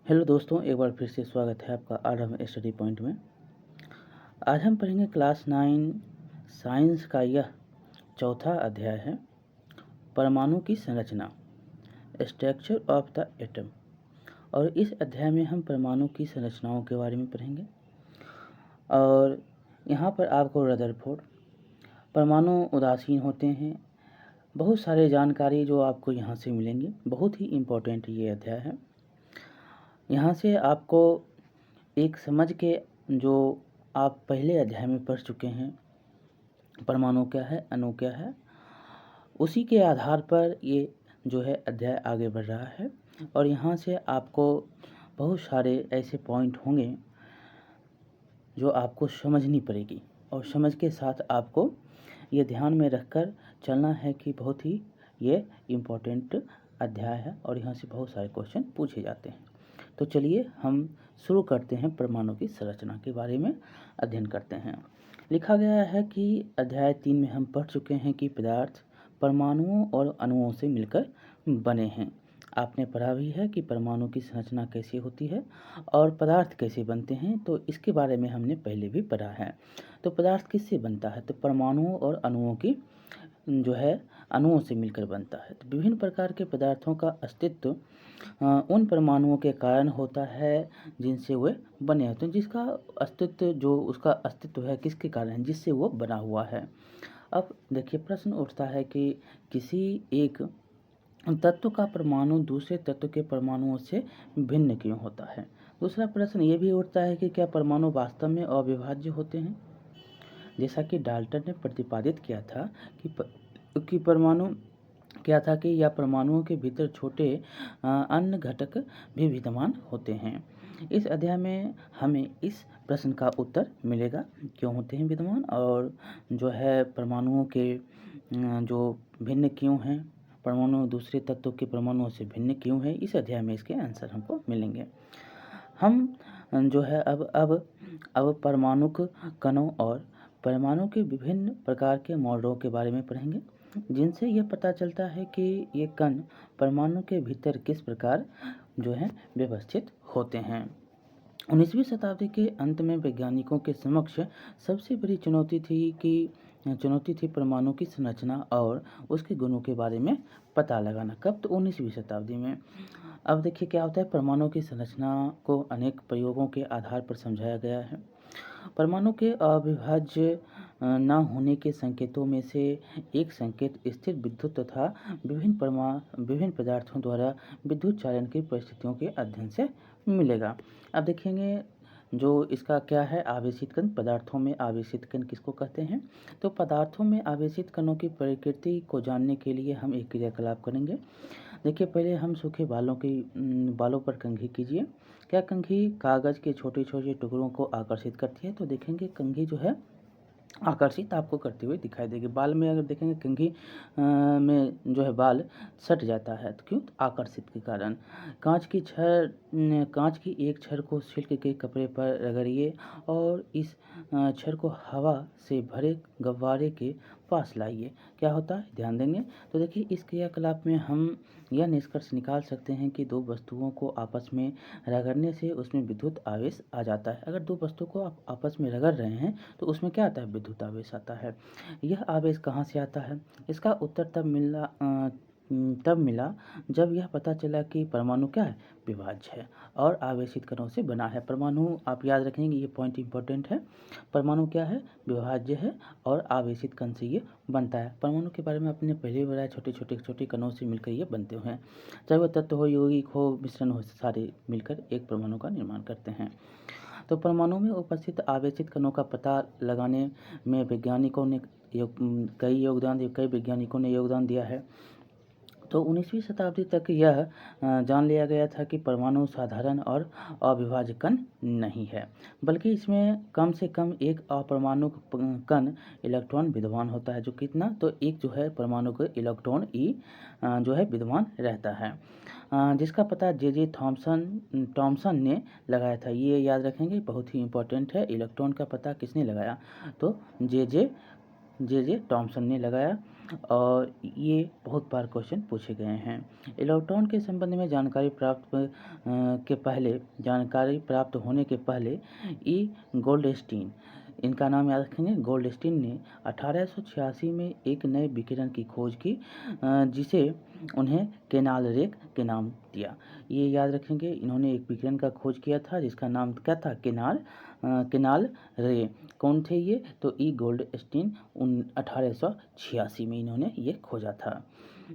Hello दोस्तों, एक बार फिर से स्वागत है आपका आरंभ स्टडी पॉइंट में। आज हम पढ़ेंगे क्लास 9 साइंस का यह चौथा अध्याय है, परमाणु की संरचना, स्ट्रक्चर ऑफ द एटम। और इस अध्याय में हम परमाणु की संरचनाओं के बारे में पढ़ेंगे। और यहाँ पर आपको रदरफोर्ड, परमाणु उदासीन होते हैं, बहुत सारे जानकारी जो आपको यहाँ से मिलेंगी। बहुत ही इम्पोर्टेंट ये अध्याय है। यहाँ से आपको एक समझ के, जो आप पहले अध्याय में पढ़ चुके हैं, परमाणु क्या है, अणु क्या है, उसी के आधार पर ये जो है अध्याय आगे बढ़ रहा है। और यहाँ से आपको बहुत सारे ऐसे पॉइंट होंगे जो आपको समझनी पड़ेगी, और समझ के साथ आपको ये ध्यान में रखकर चलना है कि बहुत ही ये इम्पोर्टेंट अध्याय है और यहाँ से बहुत सारे क्वेश्चन पूछे जाते हैं। तो चलिए हम शुरू करते हैं, परमाणु की संरचना के बारे में अध्ययन करते हैं। लिखा गया है कि अध्याय 3 में हम पढ़ चुके हैं कि पदार्थ परमाणुओं और अणुओं से मिलकर बने हैं। आपने पढ़ा भी है कि परमाणु की संरचना कैसे होती है और पदार्थ कैसे बनते हैं, तो इसके बारे में हमने पहले भी पढ़ा है। तो पदार्थ किससे बनता है, तो परमाणुओं और अणुओं की जो है अणुओं से मिलकर बनता है। तो विभिन्न प्रकार के पदार्थों का अस्तित्व उन परमाणुओं के कारण होता है जिनसे वे बने होते हैं। जिसका अस्तित्व, जो उसका अस्तित्व है किसके कारण है, जिससे वो बना हुआ है। अब देखिए, प्रश्न उठता है कि किसी एक तत्व का परमाणु दूसरे तत्व के परमाणुओं से भिन्न क्यों होता है। दूसरा प्रश्न ये भी उठता है कि क्या परमाणु वास्तव में अविभाज्य होते हैं, जैसा कि डाल्टन ने प्रतिपादित किया था कि परमाणु क्या था कि या परमाणुओं के भीतर छोटे अन्य घटक भी विद्यमान होते हैं। इस अध्याय में हमें इस प्रश्न का उत्तर मिलेगा, क्यों होते हैं विद्यमान, और जो है परमाणुओं के जो भिन्न क्यों हैं, परमाणु दूसरे तत्वों के परमाणुओं से भिन्न क्यों है। इस अध्याय में इसके आंसर हमको मिलेंगे। हम जो है अब परमाणुक कणों और परमाणु के विभिन्न प्रकार के मॉडलों के बारे में पढ़ेंगे, जिनसे यह पता चलता है कि ये कण परमाणु के भीतर किस प्रकार जो है व्यवस्थित होते हैं। 19वीं शताब्दी के अंत में वैज्ञानिकों के समक्ष सबसे बड़ी चुनौती थी परमाणु की संरचना और उसके गुणों के बारे में पता लगाना। कब, तो 19वीं शताब्दी में। अब देखिए क्या होता है, परमाणु की संरचना को अनेक प्रयोगों के आधार पर समझाया गया है। परमाणु के अविभाज्य न होने के संकेतों में से एक संकेत स्थिर विद्युत तथा विभिन्न पदार्थों द्वारा विद्युत चालन की परिस्थितियों के अध्ययन से मिलेगा। अब देखेंगे जो इसका क्या है, आवेशित कण। पदार्थों में आवेशित कण किसको कहते हैं, तो पदार्थों में आवेशित कणों की प्रकृति को जानने के लिए हम एक क्रियाकलाप करेंगे। देखिए, पहले हम सूखे बालों पर कंघी कीजिए। क्या कंघी कागज़ के छोटे छोटे टुकड़ों को आकर्षित करती है, तो देखेंगे कंघी जो है आकर्षित आपको करते हुए दिखाई देगी। बाल में अगर देखेंगे कंघी में जो है बाल सट जाता है, तो क्यों, तो आकर्षित के कारण। कांच की एक छड़ को सिल्क के कपड़े पर रगड़िए और इस छड़ को हवा से भरे गब्बारे के पास लाइए। क्या होता है, ध्यान देंगे। तो देखिए, इस क्रियाकलाप में हम यह निष्कर्ष निकाल सकते हैं कि दो वस्तुओं को आपस में रगड़ने से उसमें विद्युत आवेश आ जाता है। अगर दो वस्तु को आप आपस में रगड़ रहे हैं तो उसमें क्या आता है, विद्युत आवेश आता है। यह आवेश कहाँ से आता है, इसका उत्तर तब मिला जब यह पता चला कि परमाणु क्या है, विभाज्य है और आवेशित कणों से बना है। परमाणु, आप याद रखेंगे, ये पॉइंट इंपॉर्टेंट है। परमाणु क्या है, विभाज्य है और आवेशित कण से ये बनता है। परमाणु के बारे में आपने पहले ही बताया, छोटे कणों से मिलकर ये बनते हैं। चाहे वह तत्व हो, यौगिक हो, मिश्रण हो, सारे मिलकर एक परमाणु का निर्माण करते हैं। तो परमाणु में उपस्थित आवेशित कणों का पता लगाने में कई वैज्ञानिकों ने योगदान दिया है। तो 19वीं शताब्दी तक यह जान लिया गया था कि परमाणु साधारण और अविभाज्य कण नहीं है, बल्कि इसमें कम से कम एक अपरमाणु कण इलेक्ट्रॉन विद्यमान होता है। जो कितना, तो एक जो है परमाणु का इलेक्ट्रॉन जो है विद्यमान रहता है, जिसका पता जे थॉमसन ने लगाया था। ये याद रखेंगे, बहुत ही इंपॉर्टेंट है। इलेक्ट्रॉन का पता किसने लगाया, तो जे जे टॉमसन ने लगाया और ये बहुत बार क्वेश्चन पूछे गए हैं। इलेक्ट्रॉन के संबंध में जानकारी प्राप्त होने के पहले ई गोल्डस्टीन, इनका नाम याद रखेंगे, गोल्डस्टीन ने 1886 में एक नए विकिरण की खोज की जिसे उन्हें केनाल रेक के नाम दिया। ये याद रखेंगे, इन्होंने एक विकिरण का खोज किया था जिसका नाम क्या था, केनाल रे। कौन थे ये, तो ई गोल्डस्टीन 1886 में इन्होंने ये खोजा था,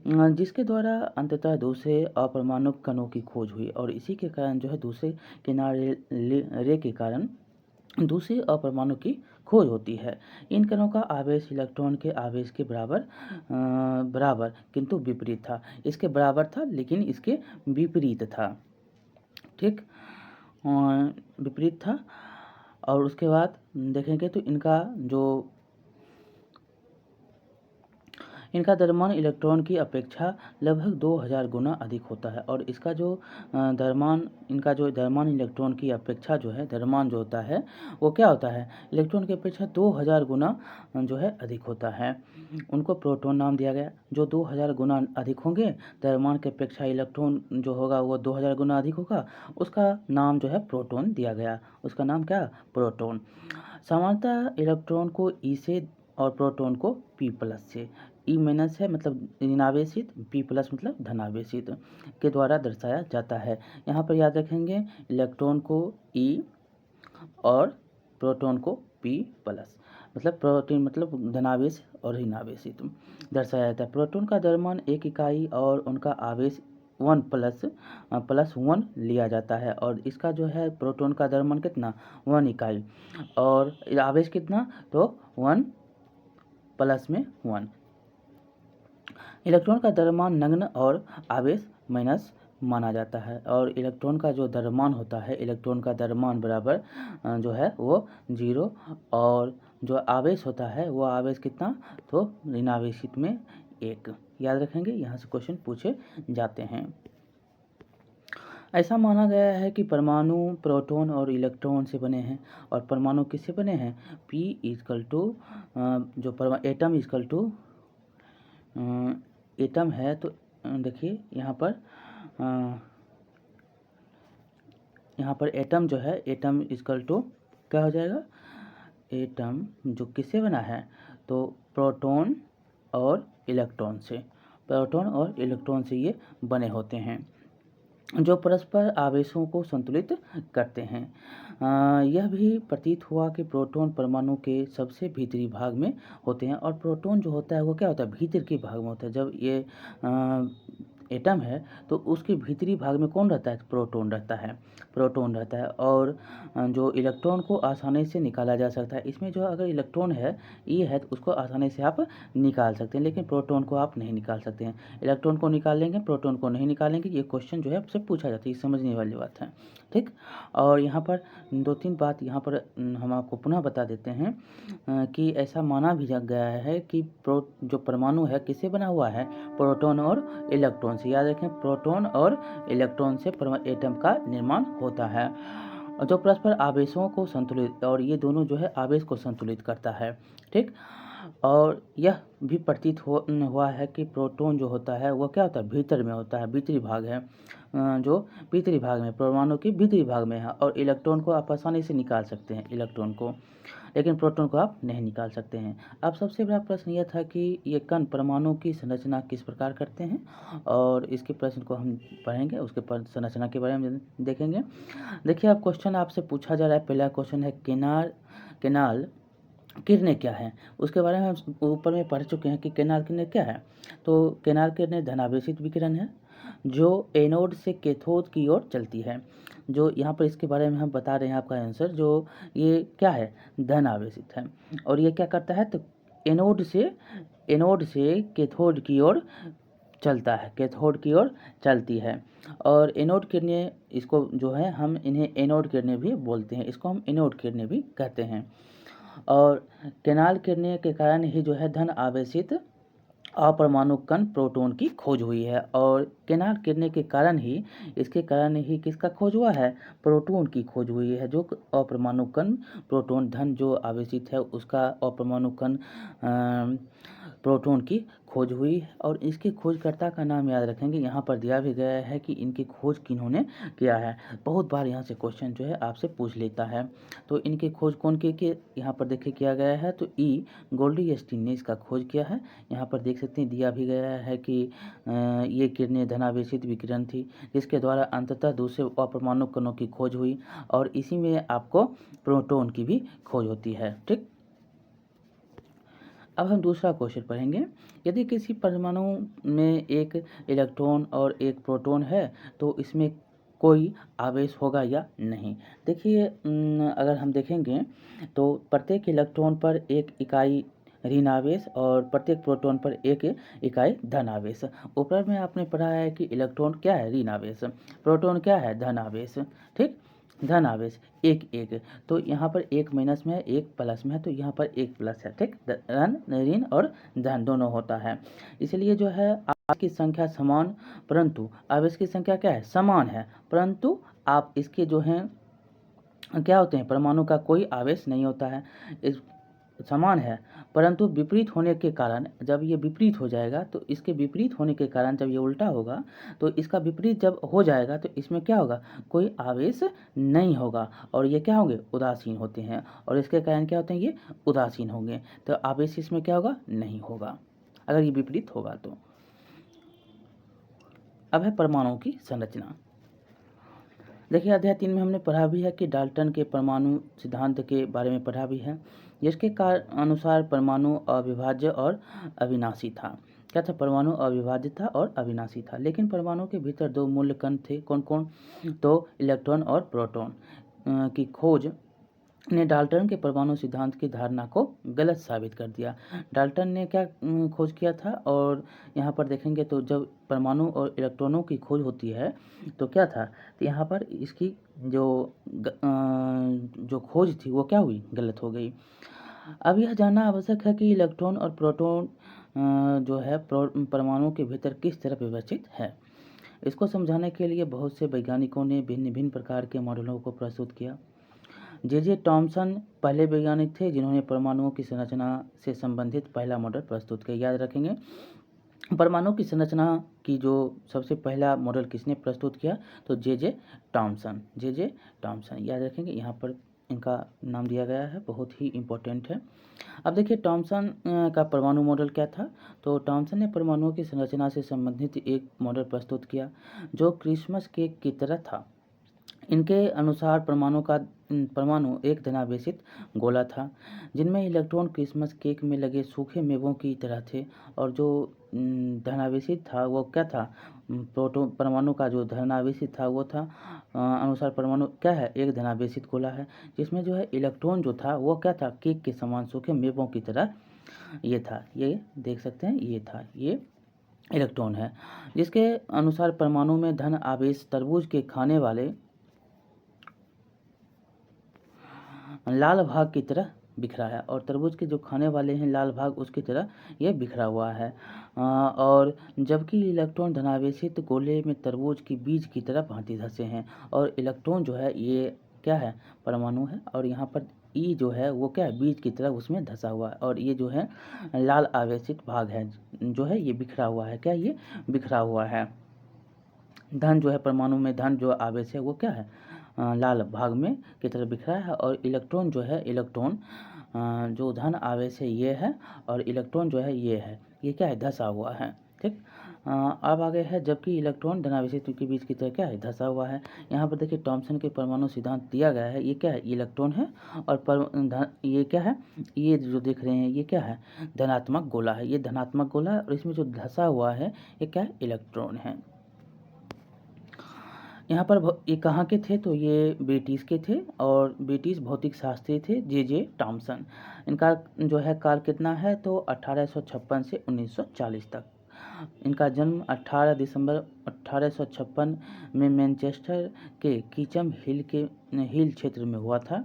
जिसके द्वारा अंततः दूसरे अपरमाणु कणों की खोज हुई और इसी के कारण जो है दूसरे केनाल रे के कारण दूसरे अपरमाणु की खोज होती है। इन कणों का आवेश इलेक्ट्रॉन के आवेश के बराबर किंतु विपरीत था। इसके बराबर था लेकिन इसके विपरीत था, ठीक, विपरीत था। और उसके बाद देखेंगे तो इनका द्रव्यमान इलेक्ट्रॉन की अपेक्षा लगभग 2000 गुना अधिक होता है और इसका जो द्रव्यमान इलेक्ट्रॉन की अपेक्षा जो है द्रव्यमान जो होता है वो क्या होता है, इलेक्ट्रॉन की अपेक्षा 2000 गुना जो है अधिक होता है। उनको प्रोटॉन नाम दिया गया। जो 2000 गुना अधिक होंगे द्रव्यमान की अपेक्षा इलेक्ट्रॉन जो होगा वो 2000 गुना अधिक होगा, उसका नाम जो है प्रोटॉन दिया गया। उसका नाम क्या, प्रोटॉन। सामान्यतः इलेक्ट्रॉन को ई से और प्रोटॉन को पी प्लस से, ई माइनस है मतलब ऋणावेशित, पी प्लस मतलब धनावेशित के द्वारा दर्शाया जाता है। यहाँ पर याद रखेंगे इलेक्ट्रॉन को ई और प्रोटॉन को पी प्लस, मतलब प्रोटॉन मतलब धनावेश और ऋणावेशित दर्शाया जाता है। प्रोटॉन का द्रव्यमान 1 इकाई और उनका आवेश 1 प्लस 1 लिया जाता है और इसका जो है प्रोटॉन का द्रव्यमान कितना, 1 इकाई और आवेश कितना, तो 1 प्लस में 1। इलेक्ट्रॉन का द्रव्यमान नगण्य और आवेश माइनस माना जाता है और इलेक्ट्रॉन का जो द्रव्यमान होता है, इलेक्ट्रॉन का द्रव्यमान बराबर जो है वो 0 और जो आवेश होता है वो आवेश कितना, तो ऋणावेशित में 1। याद रखेंगे, यहाँ से क्वेश्चन पूछे जाते हैं। ऐसा माना गया है कि परमाणु प्रोटॉन और इलेक्ट्रॉन से बने हैं और परमाणु किससे बने हैं, P इक्वल टू जो एटम है, तो देखिए यहाँ पर एटम जो है, एटम इक्वल टू क्या हो जाएगा, एटम जो किससे बना है, तो प्रोटॉन और इलेक्ट्रॉन से ये बने होते हैं जो परस्पर आवेशों को संतुलित करते हैं। यह भी प्रतीत हुआ कि प्रोटॉन परमाणु के सबसे भीतरी भाग में होते हैं और प्रोटॉन जो होता है वो क्या होता है, भीतर के भाग में होता है। जब ये एटम है तो उसके भीतरी भाग में कौन रहता है, प्रोटॉन रहता है और जो इलेक्ट्रॉन को आसानी से निकाला जा सकता है। इसमें जो अगर इलेक्ट्रॉन है, ये है, तो उसको आसानी से आप निकाल सकते हैं, लेकिन प्रोटॉन को आप नहीं निकाल सकते हैं। इलेक्ट्रॉन को निकाल लेंगे, प्रोटॉन को नहीं निकालेंगे। ये क्वेश्चन जो है आपसे पूछा जाता है, ये समझने वाली बात है, ठीक। और यहाँ पर 2-3 बात यहाँ पर हम आपको पुनः बता देते हैं कि ऐसा माना भी गया है कि जो परमाणु है किससे बना हुआ है, प्रोटॉन और इलेक्ट्रॉन से। याद रखें, प्रोटॉन और इलेक्ट्रॉन से एटम का निर्माण होता है जो परस्पर आवेशों को संतुलित, और ये दोनों जो है आवेश को संतुलित करता है, ठीक। और यह भी प्रतीत हुआ है कि प्रोटॉन जो होता है वो क्या होता है, भीतर में होता है, भीतरी भाग है, जो भीतरी भाग में, परमाणु के भीतरी भाग में है। और इलेक्ट्रॉन को आप आसानी से निकाल सकते हैं, इलेक्ट्रॉन को, लेकिन प्रोटॉन को आप नहीं निकाल सकते हैं। अब सबसे बड़ा प्रश्न यह था कि ये कण परमाणु की संरचना किस प्रकार करते हैं, और इसके प्रश्न को हम पढ़ेंगे, उसके संरचना के बारे में देखेंगे। देखिए, अब क्वेश्चन आपसे पूछा जा रहा है, पहला क्वेश्चन है केनाल किरणें क्या है। उसके बारे में हम ऊपर में पढ़ चुके हैं कि केनाल किरणें क्या है। तो केनाल किरणें धनावेशित विकिरण है जो एनोड से कैथोड की ओर चलती है। जो यहाँ पर इसके बारे में हम बता रहे हैं, आपका आंसर जो ये क्या है, धन आवेशित है। और ये क्या करता है, तो एनोड से कैथोड की ओर चलता है, कैथोड की ओर चलती है। और एनोड किरणें, इसको जो है हम इन्हें एनोड किरणें भी बोलते हैं, इसको हम एनोड किरणें भी कहते हैं। और केनाल किरणें के कारण ही जो है धन आवेशित अपरमाणु कण प्रोटॉन की खोज हुई है, और केनार्ड गिरने के कारण ही, इसके कारण ही किसका खोज हुआ है, प्रोटॉन की खोज हुई है। जो अपरमाणु कण प्रोटॉन धन जो आवेशित है उसका अपरमाणु कण प्रोटॉन की खोज हुई है। और इसके खोजकर्ता का नाम याद रखेंगे, यहाँ पर दिया भी गया है कि इनकी खोज किन्होंने किया है। बहुत बार यहाँ से क्वेश्चन जो है आपसे पूछ लेता है। तो इनकी खोज कौन की यहाँ पर देखिए किया गया है, तो ई गोल्डस्टीन ने इसका खोज किया है। यहाँ पर देख सकते हैं दिया भी गया है कि ये किरणें धनावेशित विकिरण थी, जिसके द्वारा अंततः दूसरे अपरमाणु कणों की खोज हुई, और इसी में आपको प्रोटॉन की भी खोज होती है। ठीक, अब हम दूसरा क्वेश्चन पढ़ेंगे। यदि किसी परमाणु में एक इलेक्ट्रॉन और एक प्रोटॉन है तो इसमें कोई आवेश होगा या नहीं। देखिए, अगर हम देखेंगे तो प्रत्येक इलेक्ट्रॉन पर एक इकाई ऋण आवेश और प्रत्येक प्रोटॉन पर एक इकाई धन आवेश। ऊपर में आपने पढ़ा है कि इलेक्ट्रॉन क्या है, ऋण आवेश, प्रोटॉन क्या है, धन आवेश। ठीक, धन आवेश एक एक, तो यहाँ पर एक माइनस में है, एक प्लस में है, तो यहाँ पर एक प्लस है। ठीक, धन ऋण और धन दोनों होता है, इसलिए जो है आवेश की संख्या समान, परंतु आवेश की संख्या क्या है, समान है, परंतु आप इसके जो हैं क्या होते हैं, परमाणु का कोई आवेश नहीं होता है। इस समान है, परंतु विपरीत होने के कारण, जब ये विपरीत हो जाएगा तो इसके विपरीत होने के कारण जब ये उल्टा होगा तो इसका विपरीत जब हो जाएगा तो इसमें क्या होगा, कोई आवेश नहीं होगा, और ये क्या होंगे, उदासीन होते हैं, और इसके कारण क्या होते हैं, ये उदासीन होंगे, तो आवेश इसमें क्या होगा, नहीं होगा अगर ये विपरीत होगा तो। अब है परमाणु की संरचना। देखिए, अध्याय 3 में हमने पढ़ा भी है कि डाल्टन के परमाणु सिद्धांत के बारे में पढ़ा भी है, जिसके अनुसार परमाणु अविभाज्य और अविनाशी था। क्या था, परमाणु अविभाज्य था और अविनाशी था। लेकिन परमाणु के भीतर दो मूल कण थे, कौन कौन, तो इलेक्ट्रॉन और प्रोटॉन की खोज ने डाल्टन के परमाणु सिद्धांत की धारणा को गलत साबित कर दिया। डाल्टन ने क्या खोज किया था, और यहाँ पर देखेंगे तो जब परमाणु और इलेक्ट्रॉनों की खोज होती है तो क्या था, तो यहाँ पर इसकी जो खोज थी वो क्या हुई, गलत हो गई। अब यह जानना आवश्यक है कि इलेक्ट्रॉन और प्रोटॉन जो है परमाणु के भीतर किस तरह व्यवस्थित है। इसको समझाने के लिए बहुत से वैज्ञानिकों ने भिन्न भिन्न प्रकार के मॉडलों को प्रस्तुत किया। जे टॉमसन पहले वैज्ञानिक थे जिन्होंने परमाणुओं की संरचना से संबंधित पहला मॉडल प्रस्तुत किया। याद रखेंगे, परमाणु की संरचना की जो सबसे पहला मॉडल किसने प्रस्तुत किया, तो जे टॉमसन, जे टॉमसन। याद रखेंगे, यहाँ पर इनका नाम दिया गया है, बहुत ही इम्पोर्टेंट है। अब देखिए, टॉमसन का परमाणु मॉडल क्या था, तो टॉमसन ने परमाणुओं की संरचना से संबंधित एक मॉडल प्रस्तुत किया जो क्रिसमस केक की तरह था। इनके अनुसार परमाणु एक धनावेशित गोला था जिनमें इलेक्ट्रॉन क्रिसमस केक में लगे सूखे मेवों की तरह थे, और जो धनावेशित था वो क्या था, प्रोटॉन परमाणु का जो धनावेशित था वो था अनुसार परमाणु क्या है, एक धनावेशित गोला है, जिसमें जो है इलेक्ट्रॉन जो था वो क्या था, केक के समान सूखे मेवों की तरह ये था। ये देख सकते हैं, ये था, ये इलेक्ट्रॉन है, जिसके अनुसार परमाणु में धन आवेश तरबूज के खाने वाले लाल भाग की तरह बिखरा है, और तरबूज के जो खाने वाले हैं लाल भाग उसकी तरह ये बिखरा हुआ है। और जबकि इलेक्ट्रॉन धनावेशित गोले में तरबूज की बीज की तरह भांति धंसे हैं, और इलेक्ट्रॉन जो है ये क्या है, परमाणु है, और यहाँ पर ई जो है वो क्या है, बीज की तरह उसमें धंसा हुआ है, और ये जो है लाल आवेशित भाग है जो है ये बिखरा हुआ है, क्या ये बिखरा हुआ है। धन जो है परमाणु में धन जो आवेश है वो क्या है, लाल भाग में की तरह बिखरा है, और इलेक्ट्रॉन जो है, इलेक्ट्रॉन जो धन आवेश है ये है, और इलेक्ट्रॉन जो है ये है, ये क्या है, धंसा हुआ है। ठीक, अब आगे है, जबकि इलेक्ट्रॉन धनावेशित के बीच की तरह क्या है, धंसा हुआ है। यहाँ पर देखिए टॉमसन के परमाणु सिद्धांत दिया गया है, ये क्या है, इलेक्ट्रॉन है, और ये क्या है, ये जो देख रहे हैं ये क्या है, धनात्मक गोला है, ये धनात्मक गोला है, और इसमें जो धंसा हुआ है ये क्या है, इलेक्ट्रॉन है। यहाँ पर ये कहाँ के थे, तो ये ब्रिटिश के थे, और ब्रिटिश भौतिक शास्त्री थे जे टॉमसन। इनका जो है काल कितना है, तो 1856 से 1940 तक। इनका जन्म 18 दिसंबर 1856 में मैनचेस्टर के कीचम हिल क्षेत्र में हुआ था।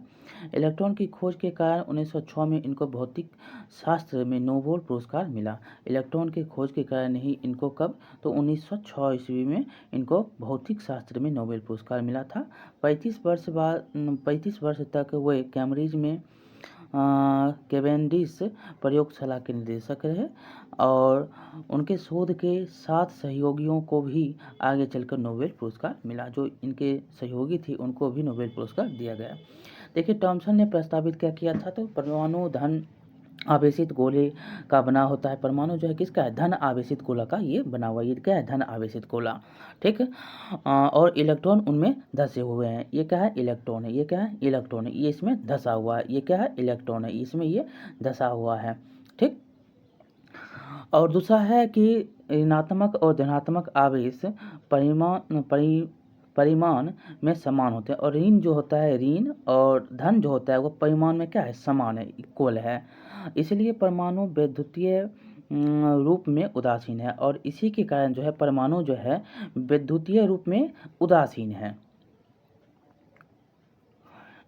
इलेक्ट्रॉन की खोज के कारण 1906 में इनको भौतिक शास्त्र में नोबेल पुरस्कार मिला। इलेक्ट्रॉन की खोज के कारण ही इनको कब, तो 1906 ईस्वी में इनको भौतिक शास्त्र में नोबेल पुरस्कार मिला था। 35 वर्ष तक वे कैम्ब्रिज में कैवेंडिश प्रयोगशाला के निदेशक रहे और उनके शोध के 7 सहयोगियों को भी आगे चलकर नोबेल पुरस्कार मिला। जो इनके सहयोगी थे उनको भी नोबेल पुरस्कार दिया गया। देखिए, थॉमसन ने प्रस्तावित क्या किया था, तो परमाणु धन आवेशित गोले का बना होता है। परमाणु जो है किसका है, धन आवेशित गोला का ये बना हुआ, ये क्या है, धन आवेशित गोला, ठीक है। और इलेक्ट्रॉन उनमें धसे हुए हैं। ये क्या है, इलेक्ट्रॉन है, ये क्या है, इलेक्ट्रॉन है, ये इसमें धसा हुआ है। ये क्या है, इलेक्ट्रॉन है, इसमें ये धसा हुआ है, ठीक। और दूसरा है कि ऋणात्मक और धनात्मक आवेश परिमाण में समान होते हैं, और ऋण जो होता है, ऋण और धन जो होता है वो परिमाण में क्या है, समान है, इक्वल है। इसलिए परमाणु वैद्युतीय रूप में उदासीन है, और इसी के कारण जो है परमाणु जो है वैद्युतीय रूप में उदासीन है।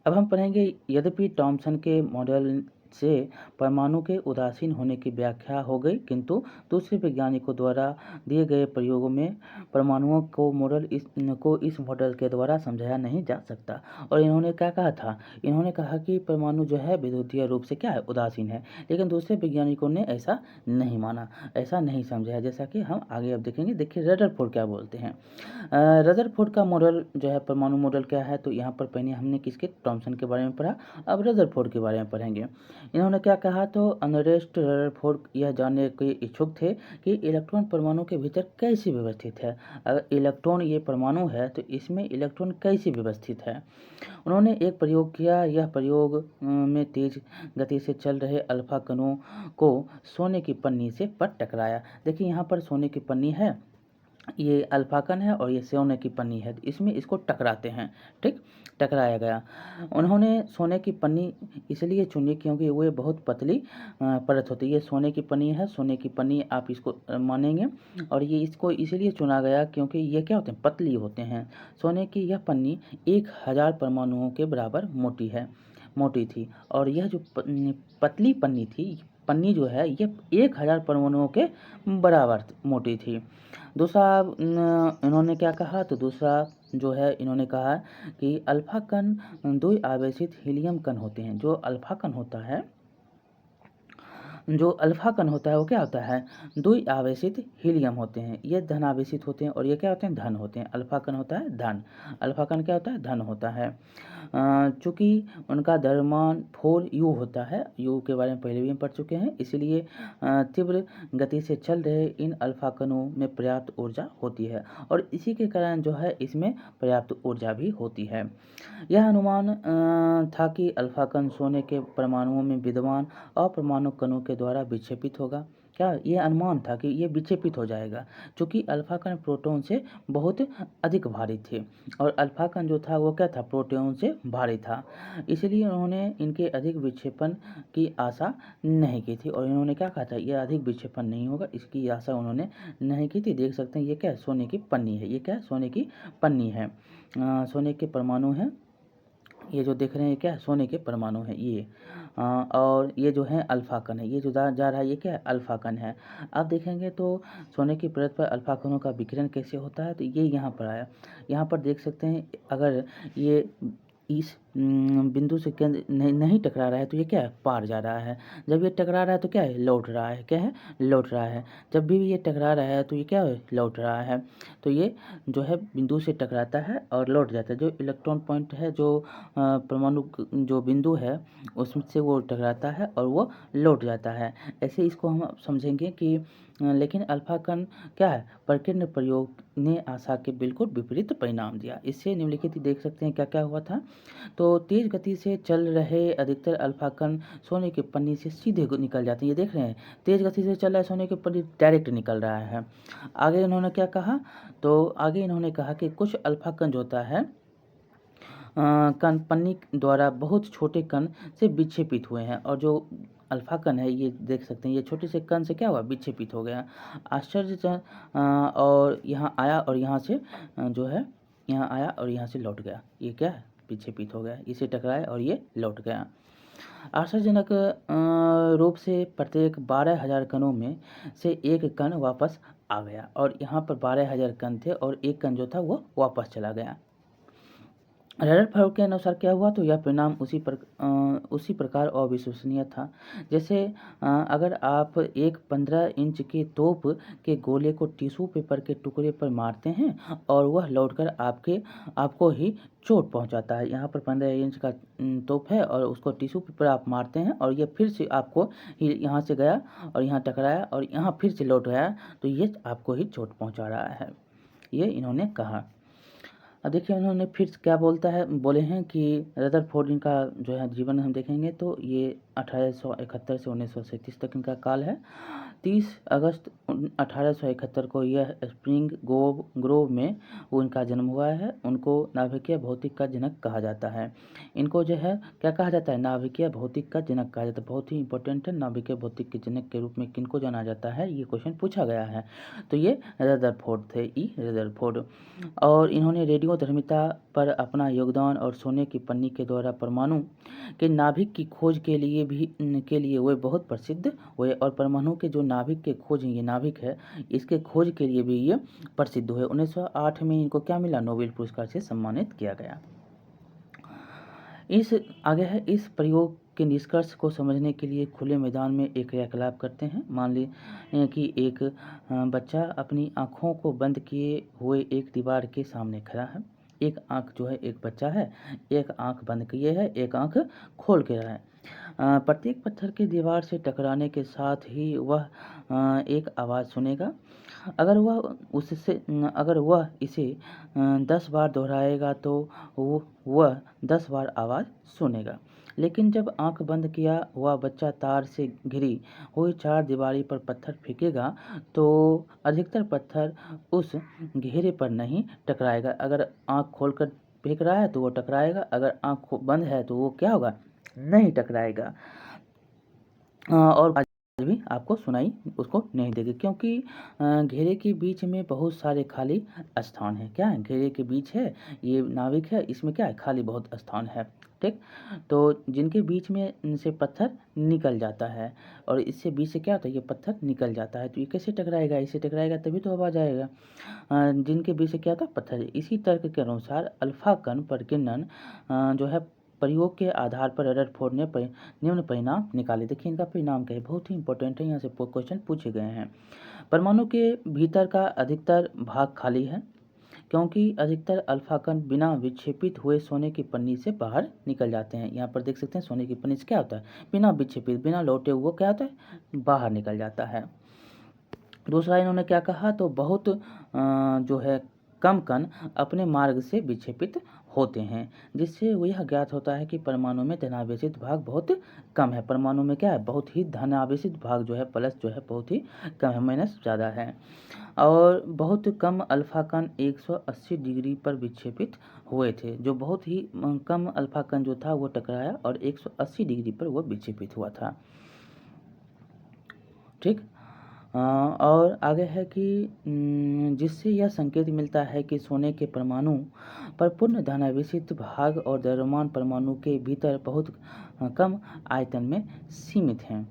अब हम पढ़ेंगे, यद्यपि थॉमसन के मॉडल से परमाणु के उदासीन होने की व्याख्या हो गई, किंतु दूसरे वैज्ञानिकों द्वारा दिए गए प्रयोगों में परमाणुओं को इस मॉडल के द्वारा समझाया नहीं जा सकता। और इन्होंने क्या कहा था, इन्होंने कहा कि परमाणु जो है विद्युतीय रूप से क्या है, उदासीन है। लेकिन दूसरे वैज्ञानिकों ने ऐसा नहीं माना, ऐसा नहीं समझाया, जैसा कि हम आगे अब देखेंगे। देखिए, रदरफोर्ड क्या बोलते हैं। रदरफोर्ड का मॉडल जो है, परमाणु मॉडल क्या है, तो यहाँ पर पहले हमने किसके, थॉमसन के बारे में पढ़ा, अब रदरफोर्ड के बारे में पढ़ेंगे। इन्होंने क्या कहा, तो अर्नेस्ट रदरफोर्ड यह जानने के इच्छुक थे कि इलेक्ट्रॉन परमाणु के भीतर कैसे व्यवस्थित है। अगर इलेक्ट्रॉन ये परमाणु है तो इसमें इलेक्ट्रॉन कैसे व्यवस्थित है। उन्होंने एक प्रयोग किया। यह प्रयोग में तेज गति से चल रहे अल्फा कणों को सोने की पन्नी से पर टकराया। देखिए, यहाँ पर सोने की पन्नी है, ये अल्फा कण है और ये सोने की पन्नी है, इसमें इसको टकराते हैं, ठीक, टकराया गया। उन्होंने सोने की पन्नी इसलिए चुनी क्योंकि वो बहुत पतली परत होती है। ये सोने की पन्नी है, सोने की पन्नी आप इसको मानेंगे, और ये इसको इसलिए चुना गया क्योंकि ये क्या होते हैं, पतली होते हैं। सोने की यह पन्नी 1000 परमाणुओं के बराबर मोटी थी, और यह जो पतली पन्नी जो है ये 1000 परमाणुओं के बराबर मोटी थी। दूसरा इन्होंने क्या कहा, तो दूसरा जो है इन्होंने कहा कि अल्फा कण द्वि आवेशित हीलियम कण होते हैं। जो अल्फा कण होता है वो क्या होता है, द्वि आवेशित हीलियम होते हैं। ये धन आवेशित होते हैं और ये क्या होते हैं, धन होते हैं। अल्फा कण होता है धन, अल्फा कण क्या होता है, धन होता है। चूँकि उनका द्रव्यमान 4u होता है, u के बारे में पहले भी हम पढ़ चुके हैं, इसलिए तीव्र गति से चल रहे इन अल्फा कणों में पर्याप्त ऊर्जा होती है, और इसी के कारण जो है इसमें पर्याप्त ऊर्जा भी होती है। यह अनुमान था कि अल्फा कण सोने के परमाणुओं में विद्यमान अपरमाणु कणों के द्वारा विक्षेपित होगा। क्या ये अनुमान था कि ये विक्षेपित हो जाएगा, क्योंकि अल्फा कण प्रोटॉन से बहुत अधिक भारी थे, और अल्फा कण जो था वो क्या था, प्रोटॉन से भारी था। इसलिए उन्होंने इनके अधिक विक्षेपण की आशा नहीं की थी, और इन्होंने क्या कहा था, ये अधिक विक्षेपण नहीं होगा, इसकी आशा उन्होंने नहीं की थी। देख सकते हैं ये क्या है, सोने की पन्नी है, ये क्या है, सोने की पन्नी है, सोने के परमाणु हैं। ये जो देख रहे हैं क्या है, सोने के परमाणु हैं ये। और ये जो है अल्फा कण है, ये जो जा रहा है ये क्या है, अल्फा कण है। अब देखेंगे तो सोने की परत पर अल्फा कणों का विकिरण कैसे होता है, तो ये यहाँ पर आया। यहाँ पर देख सकते हैं, अगर ये इस बिंदु से केंद्र नहीं टकरा रहा है तो ये क्या है, पार जा रहा है। जब ये टकरा रहा है तो क्या है, लौट रहा है, क्या है, लौट रहा है। जब भी ये टकरा रहा है तो ये क्या है, लौट रहा है। तो ये जो है बिंदु से टकराता है और लौट जाता है। जो इलेक्ट्रॉन पॉइंट है, जो परमाणु जो बिंदु है उससे वो टकराता है और वो लौट जाता है। ऐसे इसको हम समझेंगे कि लेकिन अल्फा कण क्या है, प्रकीर्ण प्रयोग ने आशा के बिल्कुल विपरीत परिणाम दिया। इससे निम्नलिखित देख सकते हैं क्या क्या हुआ था। तो तेज गति से चल रहे अधिकतर अल्फा कण सोने की पन्नी से सीधे निकल जाते हैं। ये देख रहे हैं, तेज गति से चल रहा है, सोने की पन्नी डायरेक्ट निकल रहा है। आगे इन्होंने क्या कहा, तो आगे इन्होंने कहा कि कुछ अल्फा कण जो होता है कण पन्नी द्वारा बहुत छोटे कण से विक्षेपित हुए हैं, और जो अल्फा कण है, ये देख सकते हैं, ये छोटे से कण से क्या हुआ, विक्षेपित हो गया। और यहाँ आया और यहाँ से जो है यहाँ आया और यहाँ से लौट गया, ये क्या है, विक्षेपित हो गया, इसे टकराया और ये लौट गया। आश्चर्यजनक रूप से प्रत्येक 12,000 कणों में से एक कण वापस आ गया, और यहाँ पर 12,000 कण थे और एक कण जो था वो वापस चला गया। रदरफोर्ड के अनुसार क्या हुआ, तो यह परिणाम उसी प्रकार अविश्वसनीय था जैसे अगर आप एक 15 इंच की तोप के गोले को टिश्यू पेपर के टुकड़े पर मारते हैं और वह लौटकर आपको ही चोट पहुंचाता है। यहाँ पर 15 इंच का तोप है और उसको टिश्यू पेपर आप मारते हैं और ये फिर से आपको ही यहाँ से गया और यहाँ टकराया और यहाँ फिर से लौट गया, तो ये आपको ही चोट पहुँचा रहा है, ये इन्होंने कहा। अब देखिए उन्होंने फिर क्या बोले हैं कि रदरफोर्ड का जो है जीवन हम देखेंगे तो ये 1871 से 1937 तक इनका काल है। 30 अगस्त 1871 को यह स्प्रिंग ग्रोव में उनका जन्म हुआ है। उनको नाभिकीय भौतिक का जनक कहा जाता है। इनको जो है क्या कहा जाता है, नाभिकीय भौतिक का जनक कहा जाता है। बहुत ही इंपॉर्टेंट है, नाभिकीय भौतिक के जनक के रूप में किनको जाना जाता है, ये क्वेश्चन पूछा गया है। तो ये रदरफोर्ड थे, रदरफोर्ड। और इन्होंने रेडियोधर्मिता पर अपना योगदान और सोने की पन्नी के द्वारा परमाणु के नाभिक की खोज के लिए वे बहुत प्रसिद्ध हुए, और परमाणु के जो नाभिक के खोज, ये नाभिक है, इसके खोज के लिए भी ये प्रसिद्ध हुए। 1908 में इनको क्या मिला, नोबेल पुरस्कार से सम्मानित किया गया। इस प्रयोग के निष्कर्ष को समझने के लिए खुले मैदान में एक क्रियाकलाप करते हैं। मान लीजिए कि एक बच्चा अपनी आँखों को बंद किए हुए एक दीवार के सामने खड़ा है। एक आँख जो है, एक बच्चा है, एक आँख बंद किए है, एक आँख खोल के रहा है। प्रत्येक पत्थर के दीवार से टकराने के साथ ही वह एक आवाज़ सुनेगा। अगर वह इसे 10 बार दोहराएगा तो वह 10 बार आवाज़ सुनेगा। लेकिन जब आंख बंद किया हुआ बच्चा तार से घिरी हुई चार दीवारी पर पत्थर फेंकेगा तो अधिकतर पत्थर उस घेरे पर नहीं टकराएगा। अगर आंख खोलकर फेंक रहा है तो वो टकराएगा, अगर आंख बंद है तो वो क्या होगा, नहीं टकराएगा। और भी आपको सुनाई उसको नहीं देगी, क्योंकि घेरे के बीच में बहुत सारे खाली स्थान है। क्या है, घेरे के बीच है, ये नाविक है, इसमें क्या है, खाली बहुत स्थान है। ठीक, तो जिनके बीच में से पत्थर निकल जाता है और इससे बीच से क्या होता है, ये पत्थर निकल जाता है, तो ये कैसे टकराएगा, इसे टकराएगा तभी तो आवाज़ आएगा। जिनके बीच से क्या होता है, पत्थर। इसी तर्क के अनुसार अल्फा कण प्रकीर्णन जो है प्रयोग के आधार पर रदरफोर्ड ने निम्न परिणाम निकाले। देखिए इनका परिणाम क्या है, बहुत ही इंपॉर्टेंट है, यहाँ से क्वेश्चन पूछे गए हैं। परमाणु के भीतर का अधिकतर भाग खाली है, क्योंकि अधिकतर अल्फा कण बिना विक्षेपित हुए सोने की पन्नी से बाहर निकल जाते हैं। यहाँ पर देख सकते हैं सोने की पन्नी से क्या होता है, बिना विक्षेपित, बिना लौटे हुए क्या होता है, बाहर निकल जाता है। दूसरा इन्होंने क्या कहा, तो बहुत जो है कम कण अपने मार्ग से विक्षेपित होते हैं, जिससे यह ज्ञात होता है कि परमाणु में धनावेशित भाग बहुत कम है। परमाणु में क्या है, बहुत ही धनावेशित भाग जो है, प्लस जो है बहुत ही कम है, माइनस ज़्यादा है। और बहुत कम अल्फा कण 180 डिग्री पर विक्षेपित हुए थे। जो बहुत ही कम अल्फा कण जो था वो टकराया और 180 डिग्री पर वो विक्षेपित हुआ था। ठीक, और आगे है कि जिससे यह संकेत मिलता है कि सोने के परमाणु पर पूर्ण धनावेशित भाग और द्रव्यमान परमाणु के भीतर बहुत कम आयतन में सीमित हैं।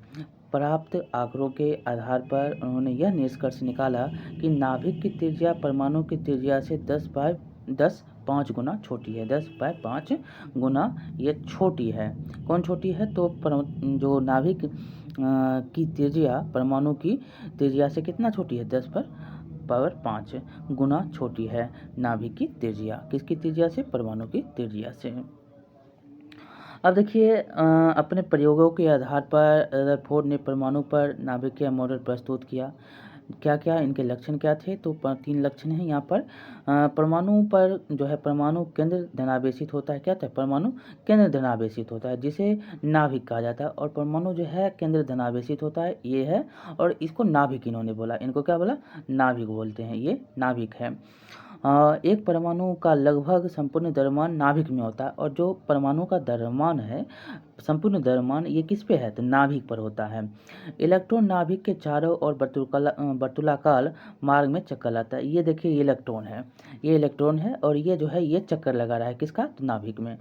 प्राप्त आंकड़ों के आधार पर उन्होंने यह निष्कर्ष निकाला कि नाभिक की त्रिज्या परमाणु की त्रिज्या से 10/5 गुना छोटी है। 10/5 गुना ये छोटी है। कौन छोटी है, तो जो नाभिक की त्रिज्या परमाणु की त्रिज्या से कितना छोटी है, 10/5 गुना छोटी है नाभिक की त्रिज्या। किसकी त्रिज्या से, परमाणु की त्रिज्या से। अब देखिए अपने प्रयोगों के आधार पर रदरफोर्ड ने परमाणु पर नाभिकीय मॉडल प्रस्तुत किया। क्या क्या इनके लक्षण क्या थे, तो 3 लक्षण हैं यहाँ पर। परमाणु पर जो है, परमाणु केंद्र धनावेशित होता है। क्या था, परमाणु केंद्र धनावेशित होता है, जिसे नाभिक कहा जाता है। और परमाणु जो है केंद्र धनावेशित होता है, ये है, और इसको नाभिक इन्होंने बोला, इनको क्या बोला, नाभिक बोलते हैं, ये नाभिक है। एक परमाणु का लगभग संपूर्ण द्रव्यमान नाभिक में होता है, और जो परमाणु का द्रव्यमान है, संपूर्ण द्रव्यमान, ये किस पे है, तो नाभिक पर होता है। इलेक्ट्रॉन नाभिक के चारों ओर वर्तुलाकार मार्ग में चक्कर लाता है। ये देखिए, ये इलेक्ट्रॉन है, ये इलेक्ट्रॉन है, और ये जो है ये चक्कर लगा रहा है किसका, तो नाभिक में।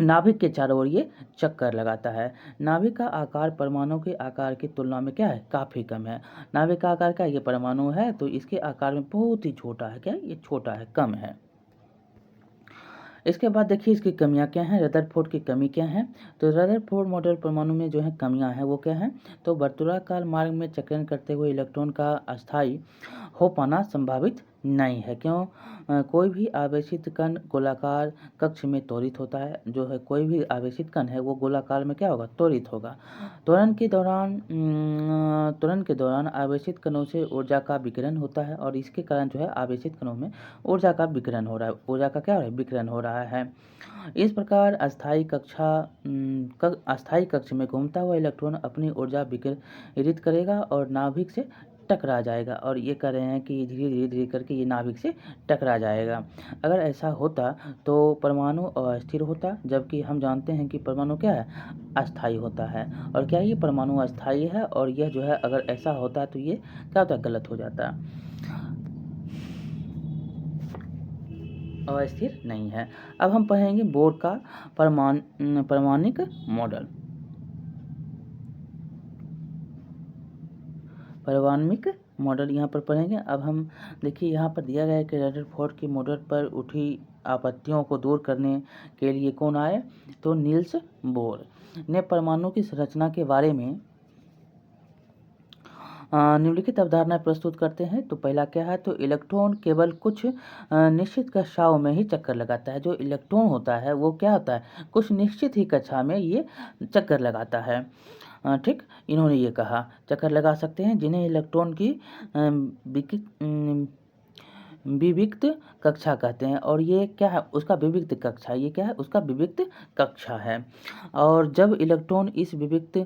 नाभिक के चारों ओर ये चक्कर लगाता है। नाभिक का आकार परमाणु के आकार की तुलना में क्या है, काफ़ी कम है। नाभिक का आकार क्या, ये परमाणु है तो इसके आकार में बहुत ही छोटा है, क्या ये छोटा है, कम है। इसके बाद देखिए इसकी कमियां क्या हैं, रदरफोर्ड की कमी क्या है। तो रदरफोर्ड मॉडल परमाणु में जो है कमियां हैं वो क्या है, तो वर्तुलाकार मार्ग में चक्रण करते हुए इलेक्ट्रॉन का अस्थायी हो पाना संभावित नहीं है। क्यों, कोई भी आवेशित कण गोलाकार कक्ष में त्वरित होता है, जो है कोई भी आवेशित कण है वो गोलाकार में क्या होगा, त्वरित होगा। त्वरण के दौरान आवेशित कणों से ऊर्जा का विकिरण होता है, और इसके कारण जो है आवेशित कणों में ऊर्जा का विकिरण हो रहा है, ऊर्जा का क्या हो रहा है, विकिरण हो रहा है। इस प्रकार अस्थायी कक्ष में घूमता हुआ इलेक्ट्रॉन अपनी ऊर्जा विकिरित करेगा और नाभिक से टकरा जाएगा, और ये कह रहे हैं कि धीरे धीरे धीरे करके ये नाभिक से टकरा जाएगा। अगर ऐसा होता तो परमाणु अस्थिर होता, जबकि हम जानते हैं कि परमाणु क्या है, अस्थायी होता है। और क्या ये परमाणु अस्थायी है, और यह जो है अगर ऐसा होता तो ये क्या होता, गलत हो जाता, अस्थिर नहीं है। अब हम पढ़ेंगे बोर का परमाणिक मॉडल। परमाणुक मॉडल यहाँ पर पढ़ेंगे। अब हम देखिए यहाँ पर दिया गया है कि रदरफोर्ड के मॉडल पर उठी आपत्तियों को दूर करने के लिए कौन आए, तो नील्स बोर ने परमाणु की संरचना के बारे में निम्नलिखित अवधारणा प्रस्तुत करते हैं। तो पहला क्या है, तो इलेक्ट्रॉन केवल कुछ निश्चित कक्षाओं में ही चक्कर लगाता है। जो इलेक्ट्रॉन होता है वो क्या होता है, कुछ निश्चित ही कक्षा में ये चक्कर लगाता है। ठीक, इन्होंने ये कहा चक्कर लगा सकते हैं जिन्हें इलेक्ट्रॉन की विविक्त कक्षा कहते हैं, और ये क्या है, उसका विविक्त कक्षा, ये क्या है, उसका विविक्त कक्षा है। और जब इलेक्ट्रॉन इस विविक्त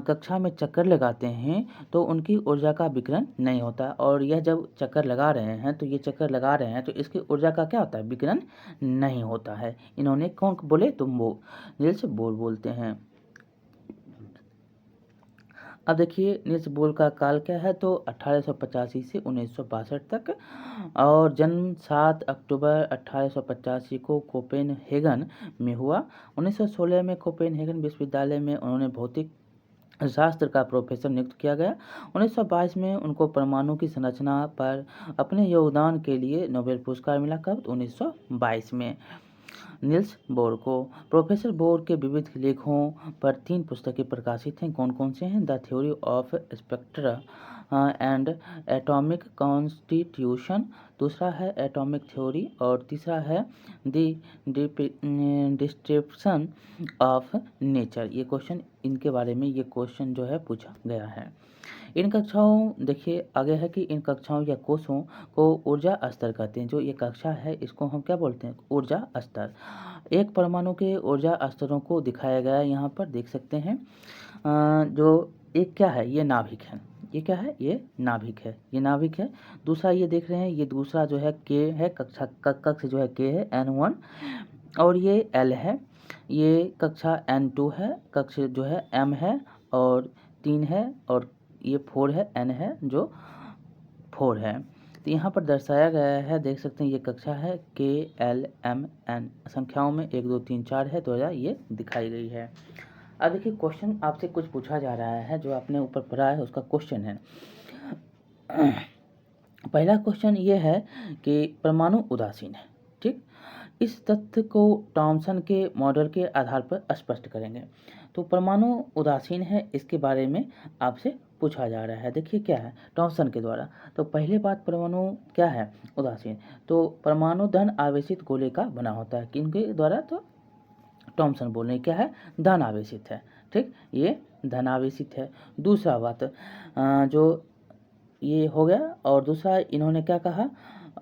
कक्षा में चक्कर लगाते हैं तो उनकी ऊर्जा का विकिरण नहीं होता, और यह जब चक्कर लगा रहे हैं तो ये चक्कर लगा रहे हैं तो इसकी ऊर्जा का क्या होता है, विकिरण नहीं होता है। इन्होंने कौन बोले, तो नील्स बोर बोलते हैं। अब देखिए नील्स बोर का काल क्या है, तो 1885 से 1962 तक, और जन्म 7 अक्टूबर 1885 को कोपेनहेगन में हुआ। 1916 में कोपेनहेगन विश्वविद्यालय में उन्होंने भौतिक शास्त्र का प्रोफेसर नियुक्त किया गया। 1922 में उनको परमाणु की संरचना पर अपने योगदान के लिए नोबेल पुरस्कार मिला। कब, 1922 में नील्स बोर को। प्रोफेसर बोर के विविध लेखों पर 3 पुस्तकें प्रकाशित हैं। कौन कौन से हैं, the theory of spectra and atomic constitution, दूसरा है एटॉमिक थ्योरी, और तीसरा है द डिस्क्रिप्शन ऑफ नेचर। ये क्वेश्चन, इनके बारे में ये क्वेश्चन जो है पूछा गया है। इन कक्षाओं, देखिए आगे है कि इन कक्षाओं या कोषों को ऊर्जा स्तर कहते हैं। जो ये कक्षा है इसको हम क्या बोलते हैं, ऊर्जा स्तर। एक परमाणु के ऊर्जा स्तरों को दिखाया गया है, यहाँ पर देख सकते हैं। जो एक क्या है, ये नाभिक है, ये क्या है, ये नाभिक है, ये नाभिक है। दूसरा ये देख रहे हैं, ये दूसरा जो है के है, कक्ष जो है के है, N1, और ये L है। ये कक्षा N2 है, कक्ष जो है M है, और 3 है, और ये 4 है, N है जो 4 है। तो यहाँ पर दर्शाया गया है, देख सकते हैं ये कक्षा है K L M N, संख्याओं में 1 2 3 4 है, 2000 ये दिखाई गई है। अब देखिए क्वेश्चन आपसे कुछ पूछा जा रहा है, जो आपने ऊपर पढ़ा है उसका क्वेश्चन है। पहला क्वेश्चन ये है कि परमाणु उदासीन है। ठीक, इस तथ्य को थॉमसन के मॉडल के आधार पर स्पष्ट करेंगे। तो परमाणु उदासीन है, इसके बारे में आपसे पूछा जा रहा है। देखिए क्या है, थॉमसन के द्वारा। तो पहले बात, परमाणु क्या है, उदासीन। तो परमाणु धन आवेशित गोले का बना होता है, किनके द्वारा, तो थॉमसन बोल रहे क्या है, धन आवेशित है। ठीक, ये धन आवेशित है। दूसरा बात, जो ये हो गया, और दूसरा इन्होंने क्या कहा,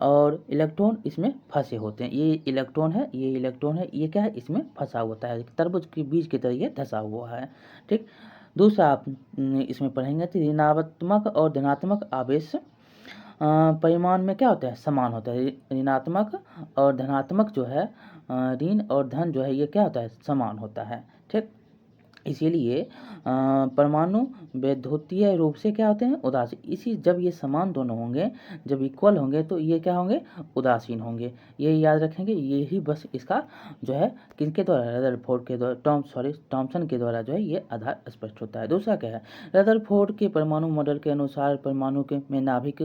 और इलेक्ट्रॉन इसमें फंसे होते हैं। ये इलेक्ट्रॉन है, ये इलेक्ट्रॉन है, ये क्या है, इसमें फंसा होता है, तरबूज के बीज की तरह ये धंसा हुआ है। ठीक, दूसरा आप इसमें पढ़ेंगे तो ऋणात्मक और धनात्मक आवेश परिमाण में क्या होता है, समान होता है। ऋणात्मक और धनात्मक जो है, ऋण और धन जो है ये क्या होता है, समान होता है। ठीक, इसीलिए परमाणु वैद्युतीय रूप से क्या होते हैं, उदासीन। इसी जब ये समान दोनों होंगे, जब इक्वल होंगे तो ये क्या होंगे, उदासीन होंगे। ये याद रखेंगे, ये ही बस इसका जो है किनके द्वारा, रदरफोर्ड के द्वारा, थॉमसन के द्वारा जो है ये आधार स्पष्ट होता है। दूसरा क्या है, रदरफोर्ड के परमाणु मॉडल के अनुसार परमाणु के में नाभिक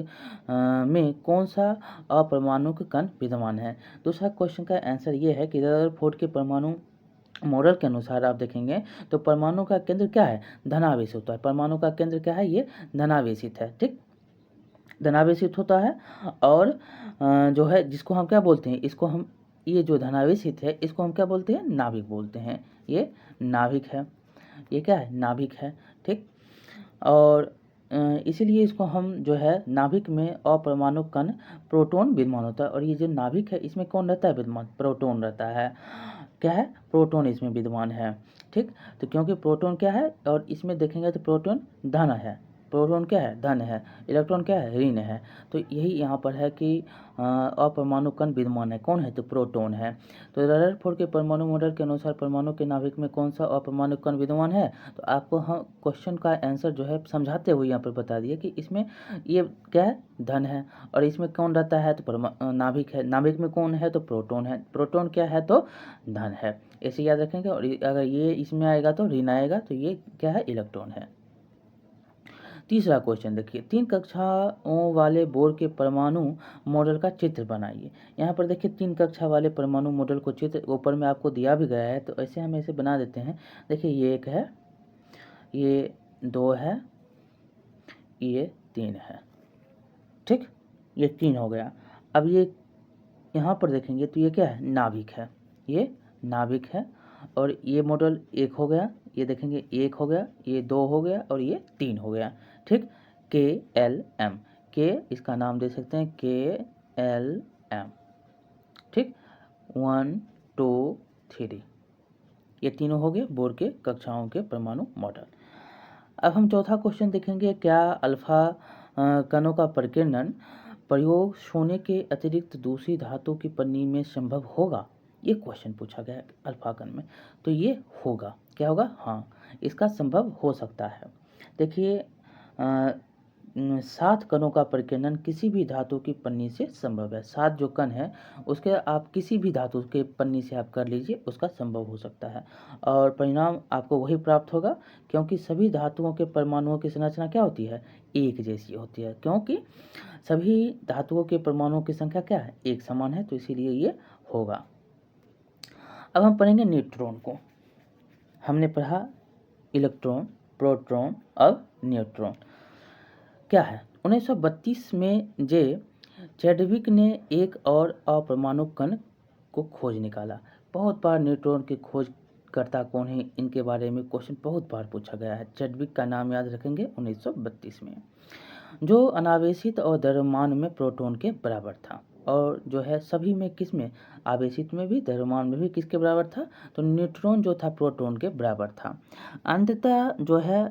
में कौन सा अपरमाणुक कण विद्यमान है। दूसरा क्वेश्चन का आंसर ये है कि रदरफोर्ड के परमाणु मॉडल के अनुसार आप देखेंगे तो परमाणु का केंद्र क्या है, धनावेशित होता है। परमाणु का केंद्र क्या है, ये धनावेशित है। ठीक, धनावेशित होता है। और जो है जिसको हम क्या बोलते हैं, इसको हम, ये जो धनावेशित है इसको हम क्या बोलते हैं, नाभिक बोलते हैं। ये नाभिक है, ये क्या है, नाभिक है। ठीक, और इसीलिए इसको हम जो है नाभिक में अपरमाणु कण प्रोटॉन विद्यमान होता है। और ये जो नाभिक है इसमें कौन रहता है विद्यमान, प्रोटॉन रहता है। क्या है, प्रोटॉन इसमें विद्यमान है। ठीक, तो क्योंकि प्रोटॉन क्या है, और इसमें देखेंगे तो प्रोटॉन धन है, प्रोटॉन क्या है, धन है, इलेक्ट्रॉन क्या है, ऋण है। तो यही यहाँ पर है कि अपरमाणु कण विद्यमान है, कौन है, तो प्रोटॉन है। तो रदरफोर्ड के परमाणु मॉडल के अनुसार परमाणु के नाभिक में कौन सा अपरमाणु कण विद्यमान है। तो आपको हम क्वेश्चन का आंसर जो है समझाते हुए यहाँ पर बता दिए कि इसमें ये क्या है, धन है। और इसमें कौन रहता है, तो नाभिक है। नाभिक में कौन है, तो प्रोटॉन है। प्रोटॉन क्या है, तो धन है। ऐसे याद रखेंगे। और अगर ये इसमें आएगा तो ऋण आएगा, तो ये क्या है, इलेक्ट्रॉन है। तीसरा क्वेश्चन देखिए, 3 कक्षाओं वाले बोर के परमाणु मॉडल का चित्र बनाइए। यहाँ पर देखिए 3 कक्षा वाले परमाणु मॉडल को चित्र ऊपर में आपको दिया भी गया है, तो ऐसे हम ऐसे बना देते हैं। देखिए ये 1 है, ये 2 है, ये 3 है। ठीक, ये 3 हो गया। अब ये यहाँ पर देखेंगे तो ये क्या है, नाभिक है, ये नाभिक है। और ये मॉडल 1 हो गया, ये देखेंगे 1 हो गया, ये 2 हो गया, और ये 3 हो गया। ठीक, KLM, के इसका नाम दे सकते हैं KLM। ठीक, 1 2 3, ये तीनों हो गए बोर के कक्षाओं के परमाणु मॉडल। अब हम चौथा क्वेश्चन देखेंगे, क्या अल्फा कणों का प्रकीर्णन प्रयोग सोने के अतिरिक्त दूसरी धातु की पन्नी में संभव होगा। ये क्वेश्चन पूछा गया है अल्फा कण में, तो ये होगा, क्या होगा, हाँ, इसका संभव हो सकता है। देखिए 7 कणों का प्रकीर्णन किसी भी धातु की पन्नी से संभव है। 7 जो कण है उसके आप किसी भी धातु के पन्नी से आप कर लीजिए, उसका संभव हो सकता है। और परिणाम आपको वही प्राप्त होगा, क्योंकि सभी धातुओं के परमाणुओं की संरचना क्या होती है, एक जैसी होती है। क्योंकि सभी धातुओं के परमाणुओं की संख्या क्या है, एक समान है, तो इसीलिए ये होगा। अब हम पढ़ेंगे न्यूट्रॉन को। हमने पढ़ा इलेक्ट्रॉन, प्रोटॉन और न्यूट्रॉन क्या है। 1932 में जे चैडविक ने एक और अपरमाणु कण को खोज निकाला। बहुत बार न्यूट्रॉन की खोजकर्ता कौन है, इनके बारे में क्वेश्चन बहुत बार पूछा गया है। चैडविक का नाम याद रखेंगे, 1932 में, जो अनावेशित और द्रव्यमान में प्रोटॉन के बराबर था। और जो है सभी में, किस में, आवेशित में भी, द्रव्यमान में भी किसके बराबर था, तो न्यूट्रॉन जो था प्रोटॉन के बराबर था। अंततः जो है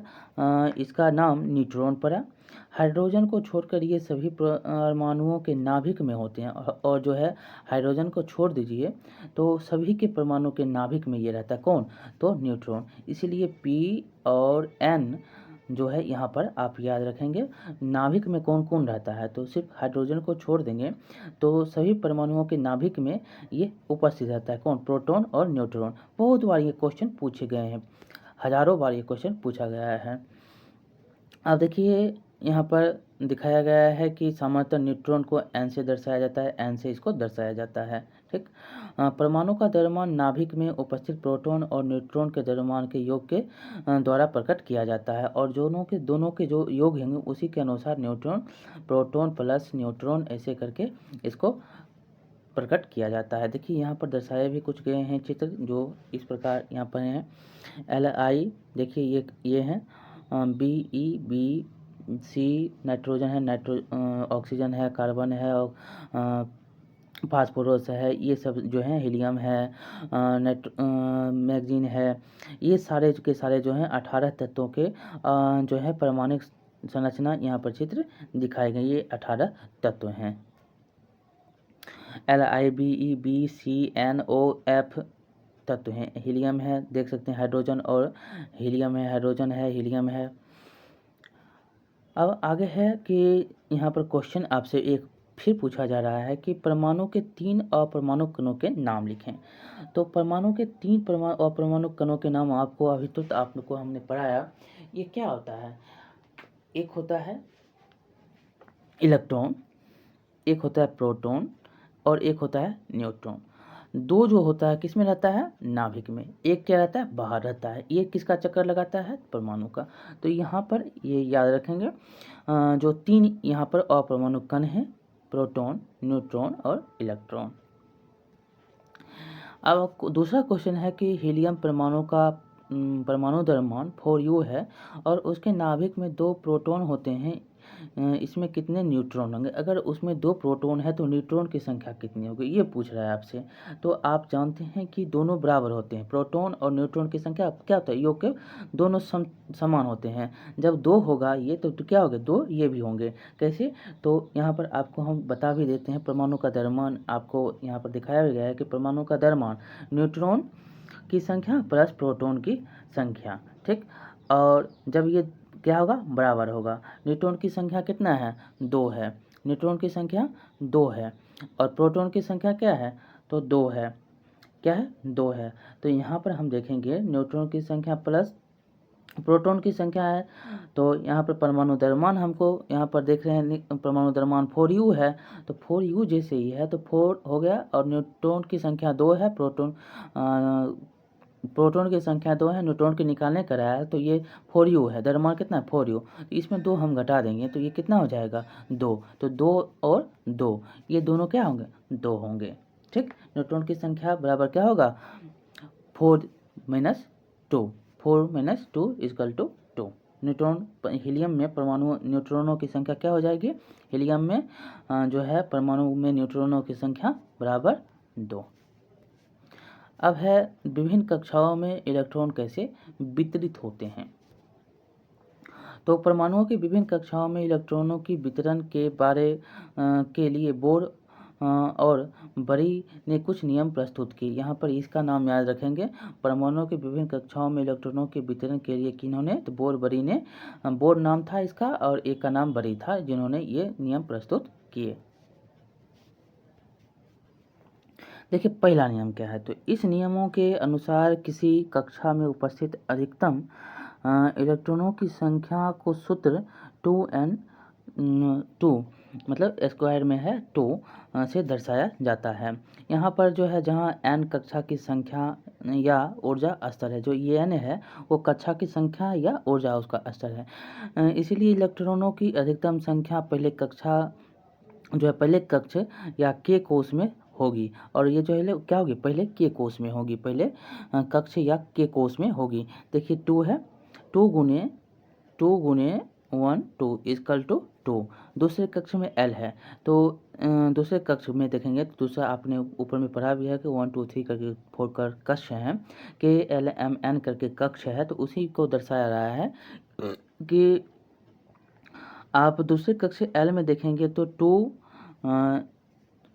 इसका नाम न्यूट्रॉन पड़ा। हाइड्रोजन को छोड़कर ये सभी परमाणुओं के नाभिक में होते हैं। और जो है हाइड्रोजन को छोड़ दीजिए तो सभी के परमाणु के नाभिक में ये रहता है, कौन, तो न्यूट्रॉन। इसीलिए P और N जो है यहाँ पर आप याद रखेंगे। नाभिक में कौन कौन रहता है, तो सिर्फ हाइड्रोजन को छोड़ देंगे तो सभी परमाणुओं के नाभिक में ये उपस्थित रहता है, कौन, प्रोटॉन और न्यूट्रॉन। बहुत बार ये क्वेश्चन पूछे गए हैं, हजारों बार ये क्वेश्चन पूछा गया है। अब देखिए यहाँ पर दिखाया गया है कि सामान्यतः न्यूट्रॉन को N से दर्शाया जाता है, N से इसको दर्शाया जाता है। ठीक, परमाणु का द्रव्यमान नाभिक में उपस्थित प्रोटॉन और न्यूट्रॉन के द्रव्यमान के योग के द्वारा प्रकट किया जाता है। और दोनों के जो योग होंगे उसी के अनुसार न्यूट्रॉन, प्रोटॉन प्लस न्यूट्रॉन ऐसे करके इसको प्रकट किया जाता है। देखिए यहाँ पर दर्शाए भी कुछ गए हैं चित्र, जो इस प्रकार यहाँ पर हैं। Li देखिए ये हैं, BeBc नाइट्रोजन है, ऑक्सीजन है, कार्बन है, और फास्फोरस है, ये सब जो है, हीलियम है, मैग्नीज है। ये सारे के सारे जो हैं 18 तत्वों के जो है परमाणु संरचना यहाँ पर चित्र दिखाए गए। ये 18 तत्व हैं। LIBEBCNOF तत्व हैं। हीलियम है, देख सकते हैं, हाइड्रोजन और हीलियम है, हाइड्रोजन है, हीलियम है। अब आगे है कि यहाँ पर क्वेश्चन आपसे एक फिर पूछा जा रहा है कि परमाणु के 3 अपरमाणु कणों के नाम लिखें। तो परमाणु के 3 अपरमाणु कणों के नाम आपको अभी तो आपको हमने पढ़ाया। ये क्या होता है? एक होता है इलेक्ट्रॉन, एक होता है प्रोटॉन और एक होता है न्यूट्रॉन। दो जो होता है किस में रहता है? नाभिक में। एक क्या रहता है? बाहर रहता है। ये किसका चक्कर लगाता है? परमाणु का। तो यहाँ पर ये याद रखेंगे, जो 3 यहाँ पर अपरमाणु कण हैं, प्रोटॉन, न्यूट्रॉन और इलेक्ट्रॉन। अब दूसरा क्वेश्चन है कि हीलियम परमाणु का परमाणु द्रव्यमान 4u है और उसके नाभिक में 2 प्रोटॉन होते हैं, इसमें कितने न्यूट्रॉन होंगे? अगर उसमें 2 प्रोटॉन है तो न्यूट्रॉन की संख्या कितनी होगी, ये पूछ रहा है आपसे। तो आप जानते हैं कि दोनों बराबर होते हैं। प्रोटॉन और न्यूट्रॉन की संख्या क्या होता है? योग के दोनों समान होते हैं। जब 2 होगा ये तो क्या होगा? 2 ये भी होंगे। कैसे? तो यहाँ पर आपको हम बता भी देते हैं। परमाणु का द्रव्यमान आपको यहाँ पर दिखाया गया है कि परमाणु का द्रव्यमान न्यूट्रॉन की संख्या प्लस प्रोटॉन की संख्या, ठीक। और जब ये क्या होगा? बराबर होगा। न्यूट्रॉन की संख्या कितना है? 2 है। न्यूट्रॉन की संख्या 2 है और प्रोटॉन की संख्या क्या है? तो 2 है। क्या है? 2 है। तो यहाँ पर हम देखेंगे न्यूट्रॉन की संख्या प्लस प्रोटॉन की संख्या है। तो यहाँ पर परमाणु द्रव्यमान हमको यहाँ पर देख रहे हैं, परमाणु द्रव्यमान 4u है। तो 4u जैसे ही है तो 4 हो गया और न्यूट्रॉन की संख्या 2 है, प्रोटॉन की संख्या 2 है, न्यूट्रॉन के निकालने कराया है तो ये 4u है। द्रव्यमान कितना है? 4u। इसमें 2 हम घटा देंगे तो ये कितना हो जाएगा? 2। तो 2 और 2 ये दोनों क्या होंगे? 2 होंगे, ठीक। न्यूट्रॉन की संख्या बराबर क्या होगा? 4 minus 2, 4 minus 2 equal to 2। Neutron हीलियम में परमाणु न्यूट्रॉनों की संख्या क्या हो जाएगी? हीलियम में जो है परमाणु में न्यूट्रॉनों की संख्या बराबर 2। अब है विभिन्न कक्षाओं में इलेक्ट्रॉन कैसे वितरित होते हैं। तो परमाणुओं की विभिन्न कक्षाओं में इलेक्ट्रॉनों की वितरण के बारे के लिए बोर और बरी ने कुछ नियम प्रस्तुत किए। यहाँ पर इसका नाम याद रखेंगे। परमाणुओं की विभिन्न कक्षाओं में इलेक्ट्रॉनों के वितरण के लिए किन्होंने? तो बोर बरी ने, बोर नाम था इसका और एक का नाम बरी था, जिन्होंने ये नियम प्रस्तुत किए। देखिए पहला नियम क्या है? तो इस नियमों के अनुसार किसी कक्षा में उपस्थित अधिकतम इलेक्ट्रॉनों की संख्या को सूत्र 2n2 मतलब स्क्वायर में है 2 से दर्शाया जाता है। यहाँ पर जो है जहाँ n कक्षा की संख्या या ऊर्जा स्तर है, जो ये n है वो कक्षा की संख्या या ऊर्जा उसका स्तर है। इसीलिए इलेक्ट्रॉनों की अधिकतम संख्या पहले कक्षा जो है पहले कक्ष या के कोष में होगी और ये जो है क्या होगी? पहले के कोष में होगी, पहले कक्ष या के कोष में होगी। देखिए 2 है, 2 गुने 1 2 इक्वल टू 2। दूसरे कक्ष में L है तो दूसरे कक्ष में देखेंगे तो दूसरा आपने ऊपर में पढ़ा भी है कि 1 2 3 करके 4 कर कक्ष है, के L M N करके कक्ष है। तो उसी को दर्शाया रहा है कि आप दूसरे कक्ष L में देखेंगे तो 2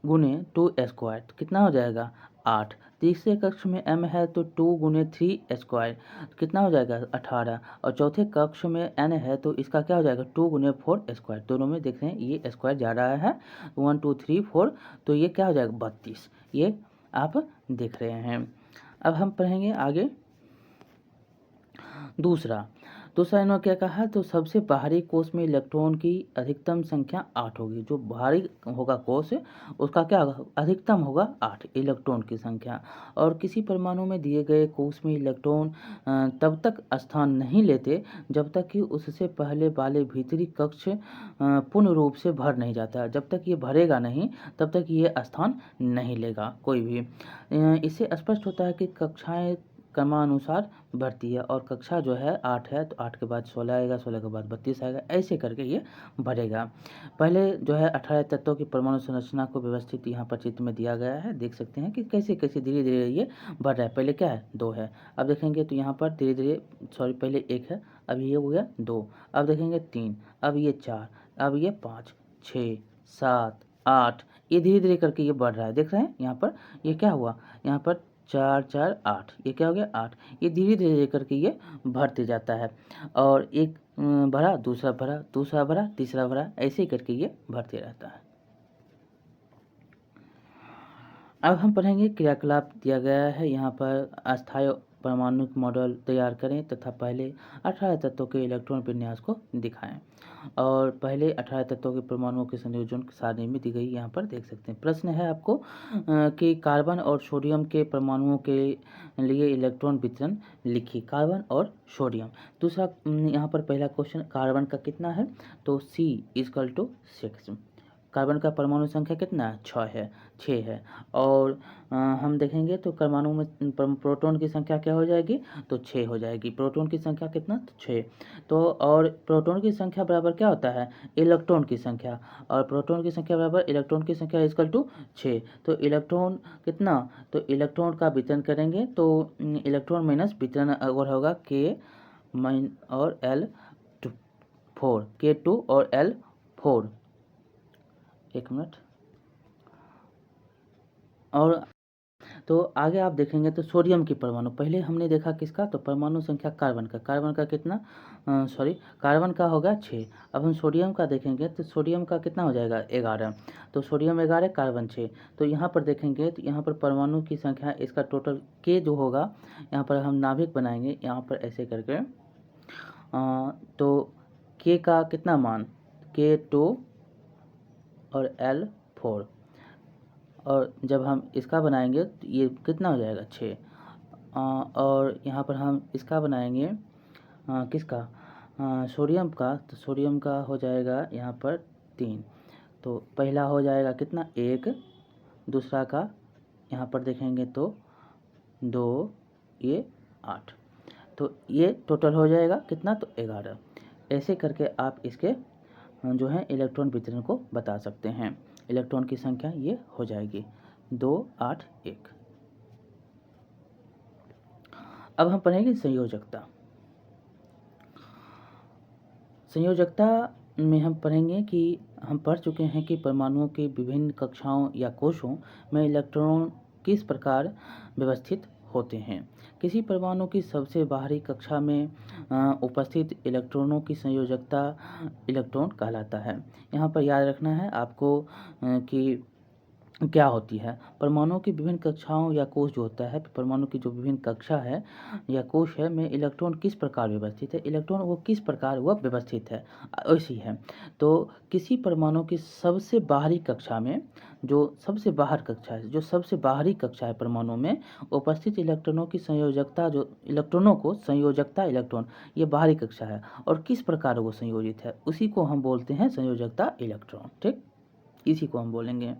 गुने 2 स्क्वायर तो कितना हो जाएगा? 8। तीसरे कक्ष में m है तो 2 गुने 3 स्क्वायर कितना हो जाएगा? 18। और चौथे कक्ष में n है तो इसका क्या हो जाएगा? 2 गुने 4 स्क्वायर। दोनों में देख रहे हैं ये स्क्वायर जा रहा है 1 2 3 4, तो ये क्या हो जाएगा? 32। ये आप देख रहे हैं। अब हम पढ़ेंगे आगे दूसरा इन्होंने क्या कहा? तो सबसे बाहरी कोष में इलेक्ट्रॉन की अधिकतम संख्या 8 होगी। जो बाहरी होगा कोष उसका क्या होगा? अधिकतम होगा 8 इलेक्ट्रॉन की संख्या। और किसी परमाणु में दिए गए कोष में इलेक्ट्रॉन तब तक स्थान नहीं लेते जब तक कि उससे पहले वाले भीतरी कक्ष पूर्ण रूप से भर नहीं जाता। जब तक ये भरेगा नहीं तब तक ये स्थान नहीं लेगा कोई भी। इससे स्पष्ट होता है कि कक्षाएं क्रमानुसार बढ़ती है और कक्षा जो है 8 है तो 8 के बाद 16 आएगा, 16 के बाद 32 आएगा, ऐसे करके ये बढ़ेगा। पहले जो है 18 तत्वों की परमाणु संरचना को व्यवस्थित यहाँ पर चित्र में दिया गया है। देख सकते हैं कि कैसे कैसे धीरे धीरे ये बढ़ रहा है। पहले क्या है 2 है, अब देखेंगे तो यहाँ पर धीरे धीरे पहले 1 है, अब ये हो गया 2, अब देखेंगे 3, अब ये 4, अब ये 5, 6, 7, 8, ये धीरे धीरे करके ये बढ़ रहा है। देख रहे हैं यहाँ पर ये क्या हुआ, यहाँ पर 4 4 8, ये क्या हो गया 8, ये धीरे धीरे करके ये बढ़ते जाता है और एक भरा, दूसरा भरा, दूसरा भरा, तीसरा भरा, ऐसे ही करके ये बढ़ते रहता है। अब हम पढ़ेंगे क्रियाकलाप दिया गया है यहाँ पर। अस्थायी परमाणु मॉडल तैयार करें तथा पहले 18 तत्वों के इलेक्ट्रॉन विन्यास को दिखाएं। और पहले 18 तत्वों के परमाणुओं के संयोजन सारणी में दी गई, यहाँ पर देख सकते हैं। प्रश्न है आपको कि कार्बन और सोडियम के परमाणुओं के लिए इलेक्ट्रॉन वितरण लिखिए। कार्बन और सोडियम। दूसरा यहाँ पर पहला क्वेश्चन, कार्बन का कितना है तो C=6। कार्बन का परमाणु संख्या कितना है 6 है। और हम देखेंगे तो परमाणु में प्रोटॉन की संख्या क्या हो जाएगी तो 6 हो जाएगी। प्रोटॉन की संख्या कितना तो 6। तो और प्रोटॉन की संख्या बराबर क्या होता है इलेक्ट्रॉन की संख्या, और प्रोटॉन की संख्या बराबर इलेक्ट्रॉन की संख्या = 6। तो इलेक्ट्रॉन कितना, तो इलेक्ट्रॉन का वितरण करेंगे तो इलेक्ट्रॉन माइनस वितरण अगर होगा K और L4, K2 और L4। एक मिनट। और तो आगे आप देखेंगे तो सोडियम की परमाणु, पहले हमने देखा किसका तो परमाणु संख्या कार्बन का कितना कार्बन का होगा 6। अब हम सोडियम का देखेंगे तो सोडियम का कितना हो जाएगा 11। तो सोडियम 11, कार्बन 6। तो यहाँ पर देखेंगे तो यहाँ पर परमाणु की संख्या इसका टोटल K जो होगा, यहाँ पर हम नाभिक बनाएंगे यहाँ पर ऐसे करके। तो K का कितना मान K2 और L4, और जब हम इसका बनाएंगे तो ये कितना हो जाएगा 6। और यहाँ पर हम इसका बनाएंगे किसका सोडियम का, तो सोडियम का हो जाएगा यहाँ पर 3। तो पहला हो जाएगा कितना 1, दूसरा का यहाँ पर देखेंगे तो 2, ये 8। तो ये टोटल हो जाएगा कितना तो 11। ऐसे करके आप इसके जो है इलेक्ट्रॉन वितरण को बता सकते हैं। इलेक्ट्रॉन की संख्या ये हो जाएगी 2 8 1। अब हम पढ़ेंगे संयोजकता। संयोजकता में हम पढ़ेंगे कि हम पढ़ चुके हैं कि परमाणुओं की विभिन्न कक्षाओं या कोशों में इलेक्ट्रॉन किस प्रकार व्यवस्थित होते हैं। किसी परमाणु की सबसे बाहरी कक्षा में उपस्थित इलेक्ट्रॉनों की संयोजकता इलेक्ट्रॉन कहलाता है। यहाँ पर याद रखना है आपको कि क्या होती है परमाणुओं की विभिन्न कक्षाओं या कोश जो होता है, परमाणु की जो विभिन्न कक्षा है या कोश है में इलेक्ट्रॉन किस प्रकार व्यवस्थित है, इलेक्ट्रॉन वो किस प्रकार वह व्यवस्थित है ऐसी है। तो किसी परमाणु की सबसे बाहरी कक्षा में, जो सबसे बाहर कक्षा है, जो सबसे बाहरी कक्षा है परमाणु में उपस्थित इलेक्ट्रॉनों की संयोजकता, जो इलेक्ट्रॉनों को संयोजकता इलेक्ट्रॉन, ये बाहरी कक्षा है और किस प्रकार वो संयोजित है उसी को हम बोलते हैं संयोजकता इलेक्ट्रॉन। ठीक, इसी को हम बोलेंगे।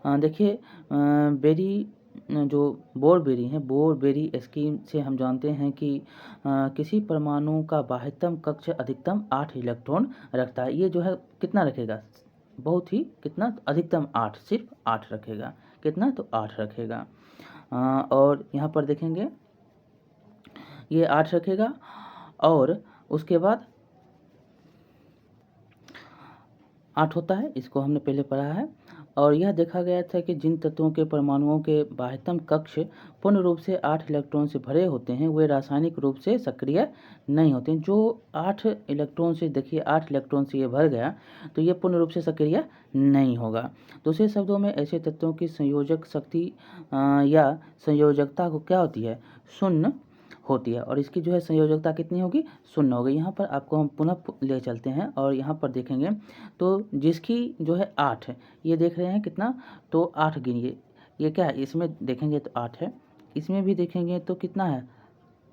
देखिए बेरी जो बोर बेरी है, बोर बेरी स्कीम से हम जानते हैं कि किसी परमाणु का बाह्यतम कक्ष अधिकतम 8 इलेक्ट्रॉन रखता है। ये जो है कितना रखेगा, बहुत ही कितना अधिकतम 8, सिर्फ 8 रखेगा। कितना तो 8 रखेगा। और यहाँ पर देखेंगे ये 8 रखेगा और उसके बाद 8 होता है, इसको हमने पहले पढ़ा है। और यह देखा गया था कि जिन तत्वों के परमाणुओं के बाह्यतम कक्ष पूर्ण रूप से 8 इलेक्ट्रॉन से भरे होते हैं वे रासायनिक रूप से सक्रिय नहीं होते हैं। जो 8 इलेक्ट्रॉन से, देखिए 8 इलेक्ट्रॉन से ये भर गया तो ये पूर्ण रूप से सक्रिय नहीं होगा। दूसरे शब्दों में ऐसे तत्वों की संयोजक शक्ति या संयोजकता को क्या होती है, शून्य होती है। और इसकी जो है संयोजकता कितनी होगी, शून्य होगी। यहाँ पर आपको हम पुनः ले चलते हैं और यहाँ पर देखेंगे तो जिसकी जो है 8 है, ये देख रहे हैं कितना तो 8 गिनिए, ये क्या है, इसमें देखेंगे तो 8 है, इसमें भी देखेंगे तो कितना है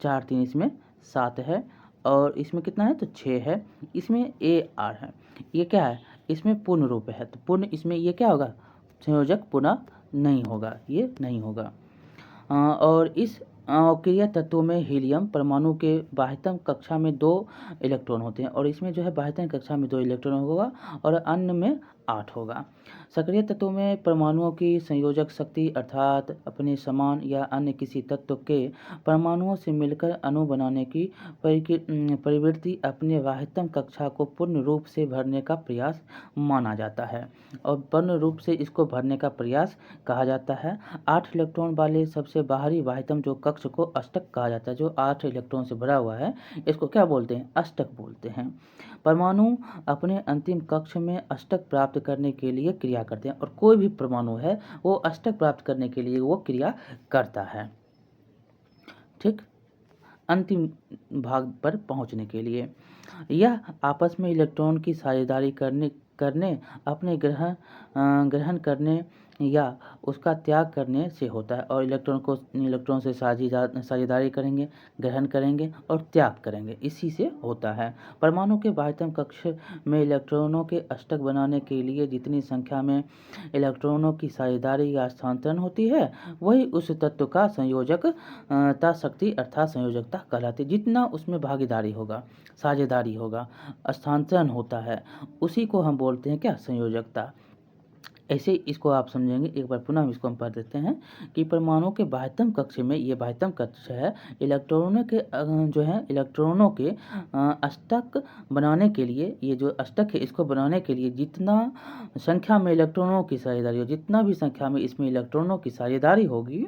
4 3, इसमें 7 है, और इसमें कितना है तो 6 है, इसमें AR है। ये क्या है, इसमें पूर्ण रूप है, तो पूर्ण इसमें ये क्या होगा संयोजक पुनः नहीं होगा, ये नहीं होगा। और इस अक्रिय तत्वों में हीलियम परमाणु के बाह्यतम कक्षा में 2 इलेक्ट्रॉन होते हैं और इसमें जो है बाह्यतम कक्षा में 2 इलेक्ट्रॉन होगा और अन्य में 8 होगा। सक्रिय तत्वों में परमाणुओं की संयोजक शक्ति अर्थात अपने समान या अन्य किसी तत्व के परमाणुओं से मिलकर अणु बनाने की प्रवृत्ति अपने बाह्यतम कक्षा को पूर्ण रूप से भरने का प्रयास माना जाता है और पूर्ण रूप से इसको भरने का प्रयास कहा जाता है। 8 इलेक्ट्रॉन वाले सबसे बाहरी बाह्यतम जो कक्ष को अष्टक कहा जाता है। जो 8 इलेक्ट्रॉन से भरा हुआ है इसको क्या बोलते हैं? अष्टक बोलते हैं। परमाणु अपने अंतिम कक्ष में अष्टक प्राप्त करने के लिए क्रिया करते हैं और कोई भी परमाणु है वो अष्टक प्राप्त करने के लिए वो क्रिया करता है, ठीक, अंतिम भाग पर पहुंचने के लिए। यह आपस में इलेक्ट्रॉन की साझेदारी करने अपने ग्रहण करने या उसका त्याग करने से होता है और इलेक्ट्रॉन से साझेदारी करेंगे, ग्रहण करेंगे और त्याग करेंगे, इसी से होता है। परमाणु के बाह्यतम कक्ष में इलेक्ट्रॉनों के अष्टक बनाने के लिए जितनी संख्या में इलेक्ट्रॉनों की साझेदारी या स्थानांतरण होती है वही उस तत्व का संयोजकता शक्ति अर्थात संयोजकता कहलाती है। जितना उसमें भागीदारी होगा, साझेदारी होगा, स्थानांतरण होता है, उसी को हम बोलते हैं क्या? संयोजकता। ऐसे इसको आप समझेंगे। एक बार पुनः इसको हम पढ़ देते हैं कि परमाणु के बाह्यतम कक्ष में, ये बाह्यतम कक्ष है, इलेक्ट्रॉनों के जो है इलेक्ट्रॉनों के अष्टक बनाने के लिए, ये जो अष्टक है इसको बनाने के लिए जितना संख्या में इलेक्ट्रॉनों की साझेदारी हो, जितना भी संख्या में इसमें इलेक्ट्रॉनों की साझेदारी होगी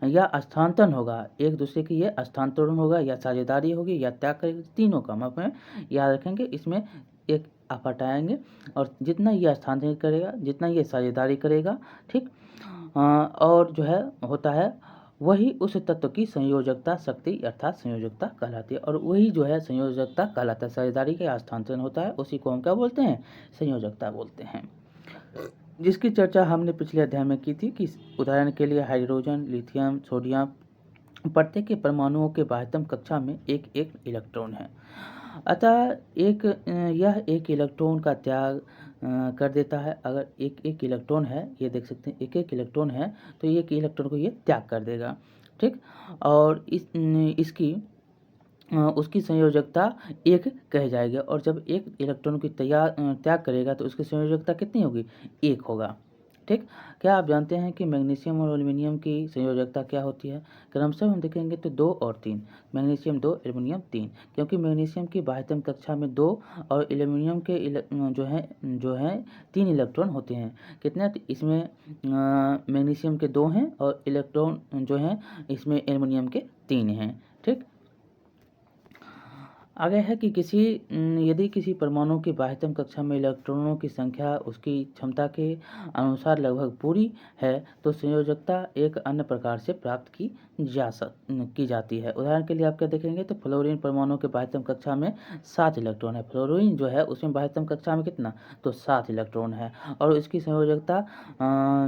या स्थानांतरण होगा, एक दूसरे की ये स्थानांतरण होगा या साझेदारी होगी या त्याग करेगी, तीनों का हम याद रखेंगे। इसमें एक आप हटाएंगे और जितना ये स्थानांतरित करेगा, जितना ये साझेदारी करेगा, ठीक, और जो है होता है वही उस तत्व की संयोजकता शक्ति अर्थात संयोजकता कहलाती है और वही जो है संयोजकता कहलाता है। साझेदारी का स्थानांतरण होता है उसी को हम क्या बोलते हैं? संयोजकता बोलते हैं, जिसकी चर्चा हमने पिछले अध्याय में की थी कि उदाहरण के लिए हाइड्रोजन, लिथियम, सोडियम, प्रत्येक के परमाणुओं के बाह्यतम कक्षा में एक एक इलेक्ट्रॉन है। अतः यह एक इलेक्ट्रॉन का त्याग कर देता है। अगर एक एक इलेक्ट्रॉन है, ये देख सकते हैं एक एक इलेक्ट्रॉन है तो एक इलेक्ट्रॉन को ये त्याग कर देगा, ठीक, और इसकी उसकी संयोजकता एक कह जाएगी और जब एक इलेक्ट्रॉन की त्याग करेगा तो उसकी संयोजकता कितनी होगी? एक होगा, ठीक। क्या आप जानते हैं कि मैग्नीशियम और एल्युमिनियम की संयोजकता क्या होती है? क्रमशः हम देखेंगे तो 2 और 3, मैग्नीशियम 2, एल्युमिनियम 3, क्योंकि मैग्नीशियम की बाह्यतम कक्षा में 2 और एल्युमिनियम के जो है 3 इलेक्ट्रॉन होते हैं। कितने? तो इसमें मैग्नीशियम के 2 हैं और इलेक्ट्रॉन जो हैं इसमें एल्युमिनियम के 3 हैं, ठीक। आगे है कि यदि किसी परमाणु की बाह्यतम कक्षा में इलेक्ट्रॉनों की संख्या उसकी क्षमता के अनुसार लगभग पूरी है तो संयोजकता एक अन्य प्रकार से प्राप्त की जाती है। उदाहरण के लिए आप क्या देखेंगे तो फ्लोरीन परमाणु के बाह्यतम कक्षा में 7 इलेक्ट्रॉन है। फ्लोरीन जो है उसमें बाह्यतम कक्षा में कितना? तो 7 इलेक्ट्रॉन है और इसकी संयोजकता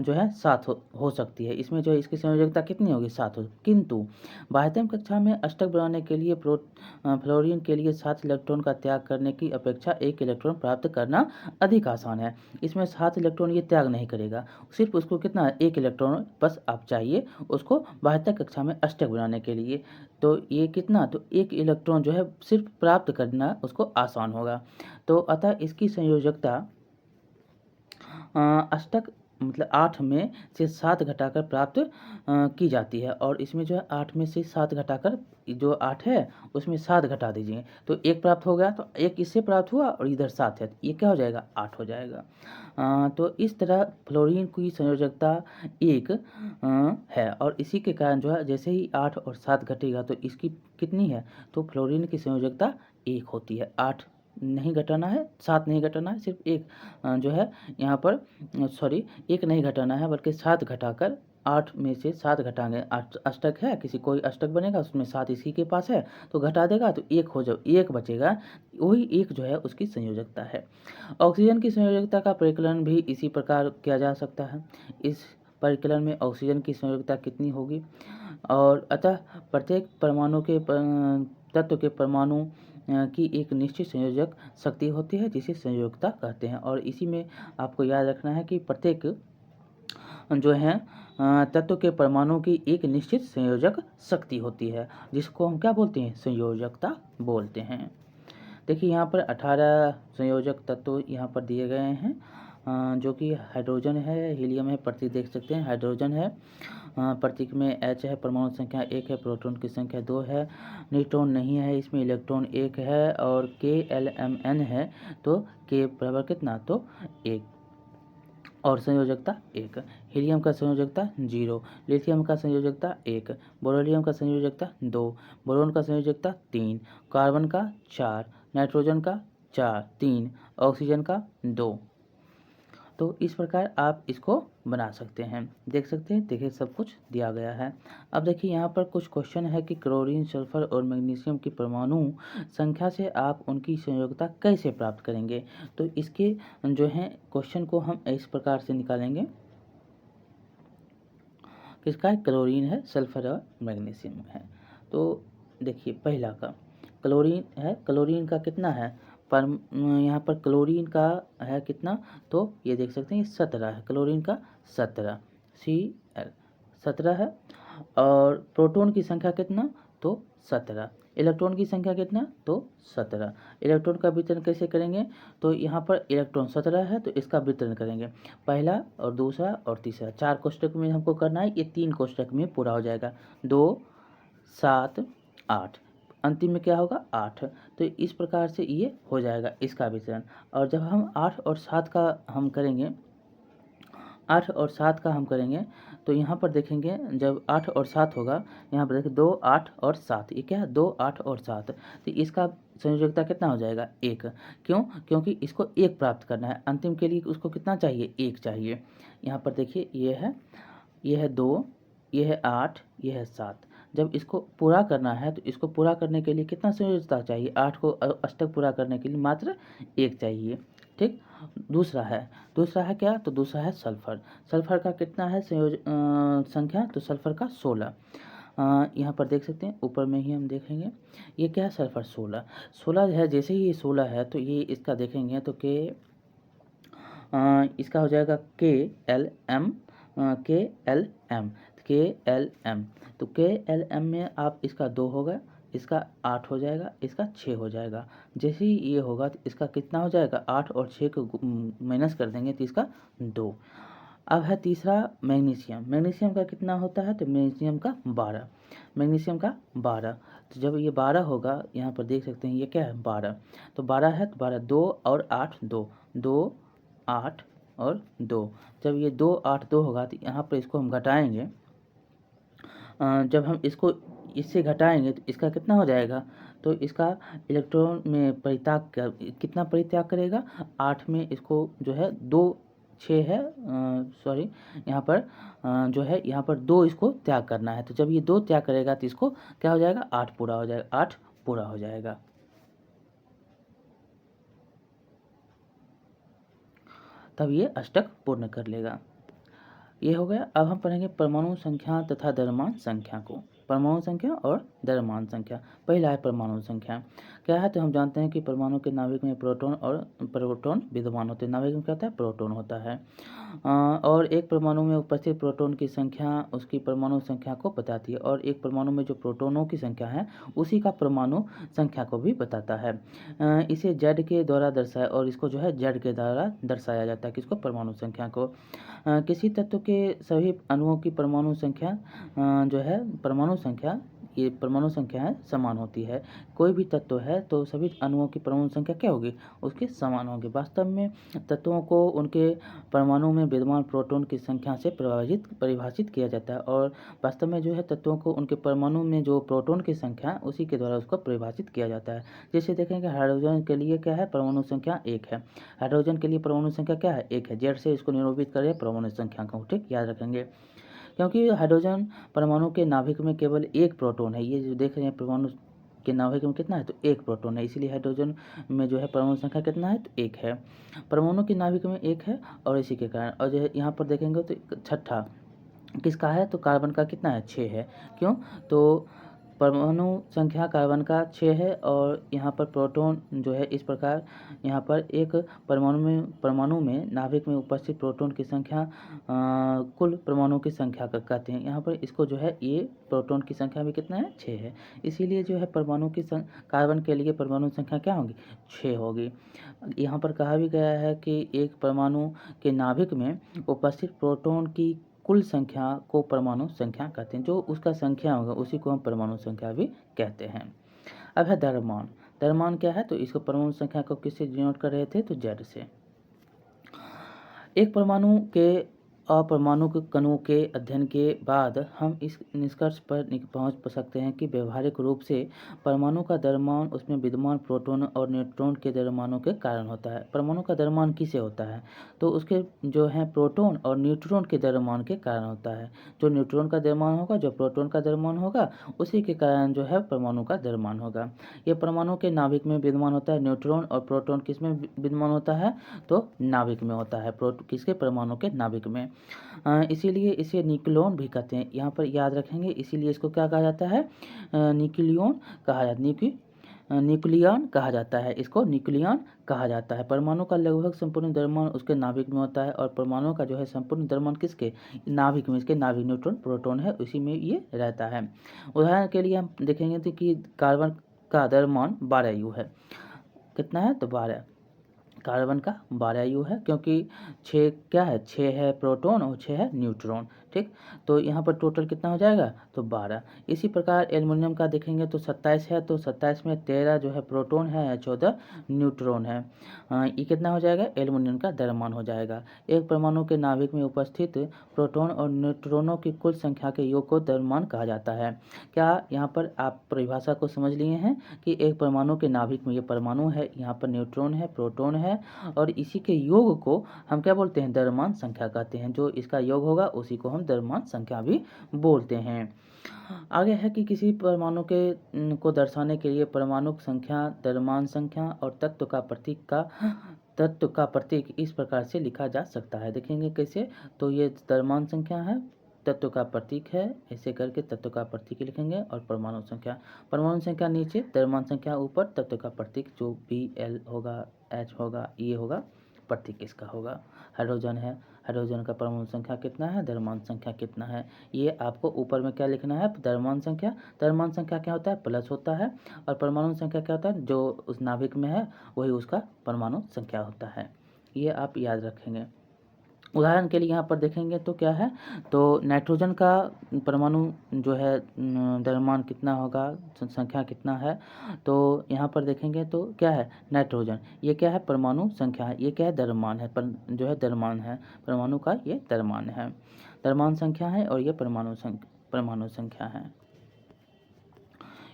जो है 7 हो सकती है। इसमें जो इसकी संयोजकता कितनी होगी? 7 होगी। किंतु बाह्यतम कक्षा में अष्टक बनाने के लिए फ्लोरीन के लिए 7 इलेक्ट्रॉन का त्याग करने की अपेक्षा 1 इलेक्ट्रॉन प्राप्त करना अधिक आसान है। इसमें 7 इलेक्ट्रॉन ये त्याग नहीं करेगा, सिर्फ उसको कितना? 1 इलेक्ट्रॉन बस आप चाहिए उसको बाह्यतम कक्षा में अष्टक बनाने के लिए। तो ये कितना? तो 1 इलेक्ट्रॉन जो है सिर्फ प्राप्त करना उसको आसान होगा। तो अतः इसकी संयोजकता अष्टक मतलब 8 में से 7 घटाकर प्राप्त की जाती है और इसमें जो है 8 में से 7 घटाकर जो 8 है उसमें 7 घटा दीजिए तो 1 प्राप्त हो गया, तो 1 इससे प्राप्त हुआ और इधर 7 है, ये क्या हो जाएगा? 8 हो जाएगा। तो इस तरह फ्लोरीन की संयोजकता 1 है और इसी के कारण जो है जैसे ही 8 और 7 घटेगा तो इसकी कितनी है? तो फ्लोरीन की संयोजकता 1 होती है। 8 नहीं घटाना है, 7 नहीं घटाना है, सिर्फ 1 जो है यहाँ पर 1 नहीं घटाना है बल्कि 7 घटाकर 8 में से 7 घटाएंगे। 8 अष्टक है, कोई अष्टक बनेगा उसमें 7 इसी के पास है तो घटा देगा तो 1 बचेगा, वही 1 जो है उसकी संयोजकता है। ऑक्सीजन की संयोजकता का परिकलन भी इसी प्रकार किया जा सकता है। इस परिकलन में ऑक्सीजन की संयोजकता कितनी होगी और अतः प्रत्येक परमाणु के तत्व के परमाणु की एक निश्चित संयोजक शक्ति होती है जिसे संयोजकता कहते हैं और इसी में आपको याद रखना है कि प्रत्येक जो है तत्व के परमाणु की एक निश्चित संयोजक शक्ति होती है, जिसको हम क्या बोलते हैं, संयोजकता बोलते हैं। देखिए यहाँ पर 18 संयोजक तत्व यहाँ पर दिए गए हैं, जो कि हाइड्रोजन है, हीलियम है, प्रतीक देख सकते हैं, हाइड्रोजन है, प्रतीक में H है, परमाणु संख्या 1 है, प्रोटॉन की संख्या 2 है, न्यूट्रॉन नहीं है, इसमें इलेक्ट्रॉन 1 है, और KLMN है, तो K बराबर कितना, तो 1, और संयोजकता 1। हीलियम का संयोजकता 0, लिथियम का संयोजकता 1, बेरिलियम का संयोजकता 2, बोरोन का संयोजकता 3, कार्बन का 4, नाइट्रोजन का 4, 3, ऑक्सीजन का 2। तो इस प्रकार आप इसको बना सकते हैं, देख सकते हैं। देखिए सब कुछ दिया गया है। अब देखिए यहाँ पर कुछ क्वेश्चन है कि क्लोरीन, सल्फर और मैग्नीशियम की परमाणु संख्या से आप उनकी संयोजकता कैसे प्राप्त करेंगे। तो इसके जो है क्वेश्चन को हम इस प्रकार से निकालेंगे। किसका है, क्लोरीन है, सल्फर और मैग्नीशियम है। तो देखिए पहला का क्लोरीन है, क्लोरीन का कितना है, पर यहाँ पर क्लोरीन का है कितना, तो ये देख सकते हैं 17 है, क्लोरीन का 17 Cl 17 है। और प्रोटॉन की संख्या कितना, तो 17, इलेक्ट्रॉन की संख्या कितना, तो 17। इलेक्ट्रॉन का वितरण कैसे करेंगे, तो यहाँ पर इलेक्ट्रॉन 17 है, तो इसका वितरण करेंगे पहला और दूसरा और तीसरा, 4 कोष्टक में हमको करना है, ये 3 कोष्टक में पूरा हो जाएगा, 2 7 8, अंतिम में क्या होगा 8। तो इस प्रकार से ये हो जाएगा इसका वितरण। और जब हम 8 और 7 का हम करेंगे, 8 और 7 का हम करेंगे, तो यहाँ पर देखेंगे जब 8 और 7 होगा, यहाँ पर देखिए 2 8 और 7, ये क्या है 2 8 और 7, तो इसका संयोजकता कितना हो जाएगा 1। क्यों, क्योंकि इसको 1 प्राप्त करना है, अंतिम के लिए उसको कितना चाहिए, 1 चाहिए। यहाँ पर देखिए ये है 2, ये है 8, ये है 7। जब इसको पूरा करना है तो इसको पूरा करने के लिए कितना संयोजकता चाहिए, 8 को अष्टक पूरा करने के लिए मात्र 1 चाहिए, ठीक। दूसरा है क्या, तो दूसरा है सल्फर। सल्फर का कितना है संख्या, तो सल्फर का 16। यहाँ पर देख सकते हैं, ऊपर में ही हम देखेंगे, ये क्या है सल्फर 16 है। जैसे ही ये 16 है तो ये इसका देखेंगे तो इसका हो जाएगा KLM। तो KLM में आप इसका 2 होगा, इसका 8 हो जाएगा, इसका 6 हो जाएगा। जैसे ही ये होगा तो इसका कितना हो जाएगा, 8 और 6 को माइनस कर देंगे तो इसका 2। अब है तीसरा मैग्नीशियम। मैग्नीशियम का कितना होता है, तो मैग्नीशियम का 12, मैग्नीशियम का 12। तो जब ये 12 होगा, यहाँ पर देख सकते हैं ये क्या है 12, तो 12 है, तो 12 2 और 8 2 2 8 और 2। जब ये 2 8 2 होगा तो यहाँ पर इसको हम घटाएंगे, जब हम इसको इससे घटाएंगे तो इसका कितना हो जाएगा, तो इसका इलेक्ट्रॉन में परित्याग कितना परित्याग करेगा, 8 में इसको जो है 2 6 है, सॉरी यहाँ पर जो है यहाँ पर 2 इसको त्याग करना है। तो जब ये 2 त्याग करेगा तो इसको क्या हो जाएगा, 8 पूरा हो जाएगा, 8 पूरा हो जाएगा। तब ये अष्टक पूर्ण कर लेगा। ये हो गया। अब हम पढ़ेंगे परमाणु संख्या तथा द्रव्यमान संख्या को। परमाणु संख्या और द्रव्यमान संख्या। पहला है परमाणु संख्या, क्या है, तो हम जानते हैं कि परमाणु के नाभिक में प्रोटॉन और प्रोटॉन विद्यमान होते हैं। नाभिक में क्या होता है, प्रोटॉन होता है, और एक परमाणु में उपस्थित प्रोटॉन की संख्या उसकी परमाणु संख्या को बताती है, और एक परमाणु में जो प्रोटॉनों की संख्या है उसी का परमाणु संख्या को भी बताता है। इसे जेड के द्वारा दर्शाया, और इसको जो है जेड के द्वारा दर्शाया जाता है, किसको, परमाणु संख्या को। किसी तत्व के सभी अणुओं की परमाणु संख्या जो है परमाणु संख्या, ये परमाणु संख्या है समान होती है। कोई भी तत्व है तो सभी अणुओं की परमाणु संख्या क्या होगी, उसके समान होगी। वास्तव में तत्वों को उनके परमाणु में विद्यमान प्रोटॉन की संख्या से परिभाषित किया जाता है, और वास्तव में जो है तत्वों को उनके परमाणु में जो प्रोटॉन की संख्या उसी के द्वारा उसको परिभाषित किया जाता है। जैसे देखेंगे हाइड्रोजन के लिए क्या है, परमाणु संख्या 1 है। हाइड्रोजन के लिए परमाणु संख्या क्या है, 1 है। जेड से इसको निरूपित करें परमाणु संख्या को, ठीक, याद रखेंगे। क्योंकि हाइड्रोजन परमाणु के नाभिक में केवल 1 प्रोटॉन है, ये जो देख रहे हैं परमाणु के नाभिक में कितना है, तो 1 प्रोटॉन है, इसीलिए हाइड्रोजन में जो है परमाणु संख्या कितना है, तो 1 है। परमाणु के नाभिक में 1 है, और इसी के कारण, और जो है यहाँ पर देखेंगे तो छठा किसका है, तो कार्बन का कितना है, 6 है। क्यों, तो परमाणु संख्या कार्बन का 6 है और यहाँ पर प्रोटॉन जो है इस प्रकार यहाँ पर एक परमाणु में नाभिक में उपस्थित प्रोटॉन की संख्या कुल परमाणु की संख्या का कहते हैं। यहाँ पर इसको जो है ये प्रोटॉन की संख्या भी कितना है 6 है, इसीलिए जो है परमाणु की कार्बन के लिए परमाणु संख्या क्या होगी 6 होगी। यहाँ पर कहा भी गया है कि एक परमाणु के नाभिक में उपस्थित प्रोटॉन की कुल संख्या को परमाणु संख्या कहते हैं। जो उसका संख्या होगा उसी को हम परमाणु संख्या भी कहते हैं। अब है द्रव्यमान। द्रव्यमान क्या है, तो इसको परमाणु संख्या को किससे डिनोट कर रहे थे, तो Z से। एक परमाणु के अपरमाणु कणों के अध्ययन के बाद हम इस निष्कर्ष पर पहुंच सकते हैं कि व्यवहारिक रूप से परमाणु का द्रव्यमान उसमें विद्यमान प्रोटॉन और न्यूट्रॉन के द्रव्यमानों के कारण होता है। परमाणु का द्रव्यमान किसे होता है, तो उसके जो है प्रोटॉन और न्यूट्रॉन के द्रव्यमान के कारण होता है। जो न्यूट्रॉन का द्रव्यमान होगा, जो प्रोटॉन का द्रव्यमान होगा, उसी के कारण जो है परमाणु का द्रव्यमान होगा। ये परमाणु के नाभिक में विद्यमान होता है न्यूट्रॉन, और प्रोटॉन किस में विद्यमान होता है, तो नाभिक में होता है, किसके परमाणु के नाभिक में। इसीलिए इसे न्यूक्लियॉन भी कहते हैं। यहाँ पर याद रखेंगे, इसीलिए इसको क्या कहा जाता है, न्यूक्लियॉन कहा जाता है, न्यूक्लियॉन कहा जाता है, इसको न्यूक्लियॉन कहा जाता है। परमाणु का लगभग संपूर्ण द्रव्यमान उसके नाभिक में होता है, और परमाणु का जो है संपूर्ण द्रव्यमान किसके नाभिक में, इसके नाभिक न्यूट्रॉन प्रोटॉन है, उसी में ये रहता है। उदाहरण के लिए हम देखेंगे तो कि कार्बन का द्रव्यमान 12 U है। कितना है, तो 12। कार्बन का 12 U है, क्योंकि 6 क्या है, 6 है प्रोटॉन और 6 है न्यूट्रॉन। ठीक, तो यहाँ पर टोटल कितना हो जाएगा, तो 12। इसी प्रकार एल्युमिनियम का देखेंगे तो 27 है, तो 27 में 13 जो है प्रोटॉन है, 14 न्यूट्रॉन है। ये कितना हो जाएगा, एल्युमिनियम का द्रव्यमान हो जाएगा। एक परमाणु के नाभिक में उपस्थित प्रोटॉन और न्यूट्रॉनों की कुल संख्या के योग को द्रव्यमान कहा जाता है। क्या यहाँ पर आप परिभाषा को समझ लिए हैं कि एक परमाणु के नाभिक में, ये परमाणु है, यहाँ पर न्यूट्रॉन है, प्रोटॉन है, और इसी के योग को हम क्या बोलते हैं, द्रव्यमान संख्या कहते हैं। जो इसका योग होगा उसी को हम द्रव्यमान संख्या भी बोलते हैं। आगे है कि किसी परमाणु के को दर्शाने के लिए परमाणु संख्या, द्रव्यमान संख्या और तत्व का प्रतीक इस प्रकार से लिखा जा सकता है। देखेंगे कैसे, तो ये द्रव्यमान संख्या है, तत्व का प्रतीक है, ऐसे करके तत्व का प्रतीक लिखेंगे, और परमाणु संख्या नीचे, द्रव्यमान संख्या ऊपर, तत्व का प्रतीक जो Bl होगा, H होगा, ये होगा, प्रतीक इसका होगा। हाइड्रोजन है, हाइड्रोजन का परमाणु संख्या कितना है, द्रव्यमान संख्या कितना है, ये आपको ऊपर में क्या लिखना है, द्रव्यमान संख्या। द्रव्यमान संख्या क्या होता है, प्लस होता है, और परमाणु संख्या क्या होता है, जो उस नाभिक में है वही उसका परमाणु संख्या होता है। ये आप याद रखेंगे। उदाहरण के लिए यहाँ पर देखेंगे तो क्या है, तो नाइट्रोजन का परमाणु जो है द्रव्यमान कितना होगा, संख्या कितना है, तो यहाँ पर देखेंगे तो क्या है, नाइट्रोजन, ये क्या है, परमाणु संख्या है, ये क्या है, द्रव्यमान है, जो है द्रव्यमान है, परमाणु का ये द्रव्यमान है, द्रव्यमान संख्या है, और ये परमाणु संख्या है।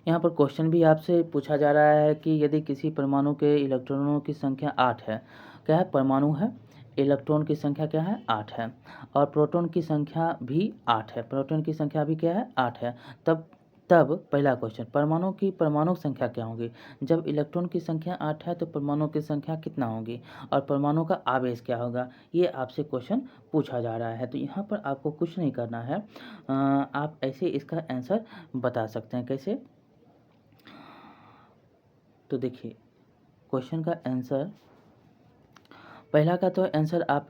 यहाँ पर क्वेश्चन भी आपसे पूछा जा रहा है कि यदि किसी परमाणु के इलेक्ट्रॉनों की संख्या 8 है, क्या है, परमाणु है, इलेक्ट्रॉन की संख्या क्या है, 8 है, और प्रोटॉन की संख्या भी 8 है, प्रोटॉन की संख्या भी क्या है, 8 है, तब पहला क्वेश्चन, परमाणु की परमाणु संख्या क्या होगी। जब इलेक्ट्रॉन की संख्या 8 है तो परमाणु की संख्या कितना होगी, और परमाणु का आवेश क्या होगा, ये आपसे क्वेश्चन पूछा जा रहा है। तो यहाँ पर आपको कुछ नहीं करना है, आप ऐसे इसका आंसर बता सकते हैं। कैसे, तो देखिए क्वेश्चन का आंसर, पहला का तो आंसर आप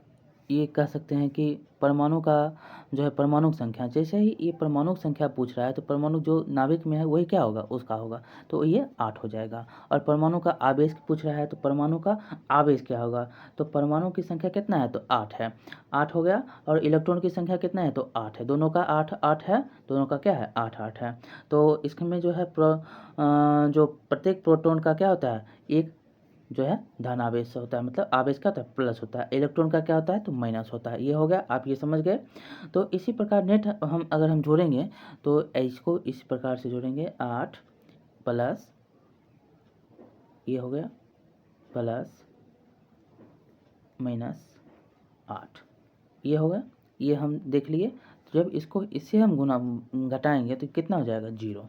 ये कह सकते हैं कि परमाणु का जो है परमाणु संख्या, जैसे ही ये परमाणु संख्या पूछ रहा है तो परमाणु जो नाभिक में है वही क्या होगा, उसका होगा, तो ये 8 हो जाएगा। और परमाणु का आवेश पूछ रहा है तो परमाणु का आवेश क्या होगा, तो परमाणु की संख्या कितना है, तो 8 है, 8 हो गया, और इलेक्ट्रॉन की संख्या कितना है, तो 8 है, दोनों का 8 है, दोनों का क्या है, 8 है। तो इसमें जो है जो प्रत्येक प्रोटॉन का क्या होता है, एक जो है धन आवेश होता है, मतलब आवेश का होता है प्लस होता है, इलेक्ट्रॉन का क्या होता है, तो माइनस होता है। ये हो गया, आप ये समझ गए। तो इसी प्रकार नेट अगर हम जोड़ेंगे तो इसको इस प्रकार से जोड़ेंगे, 8 प्लस, ये हो गया, प्लस माइनस 8, ये हो गया, ये हम देख लिए। जब इसको इससे हम घटाएंगे तो कितना हो जाएगा, 0,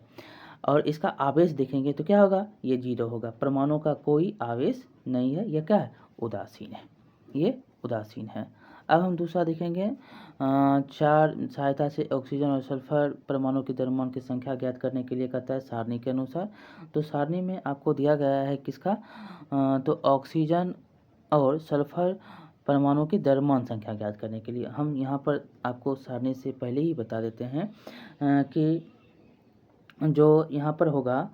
और इसका आवेश देखेंगे तो क्या होगा, ये 0 होगा। परमाणु का कोई आवेश नहीं है, यह क्या है, उदासीन है, ये उदासीन है। अब हम दूसरा देखेंगे, 4 सहायता से ऑक्सीजन और सल्फर परमाणु की द्रव्यमान की संख्या ज्ञात करने के लिए कहता है सारणी के अनुसार। तो सारणी में आपको दिया गया है किसका, तो ऑक्सीजन और सल्फर परमाणु की द्रव्यमान संख्या ज्ञात करने के लिए हम यहाँ पर आपको सारणी से पहले ही बता देते हैं कि जो यहाँ पर होगा,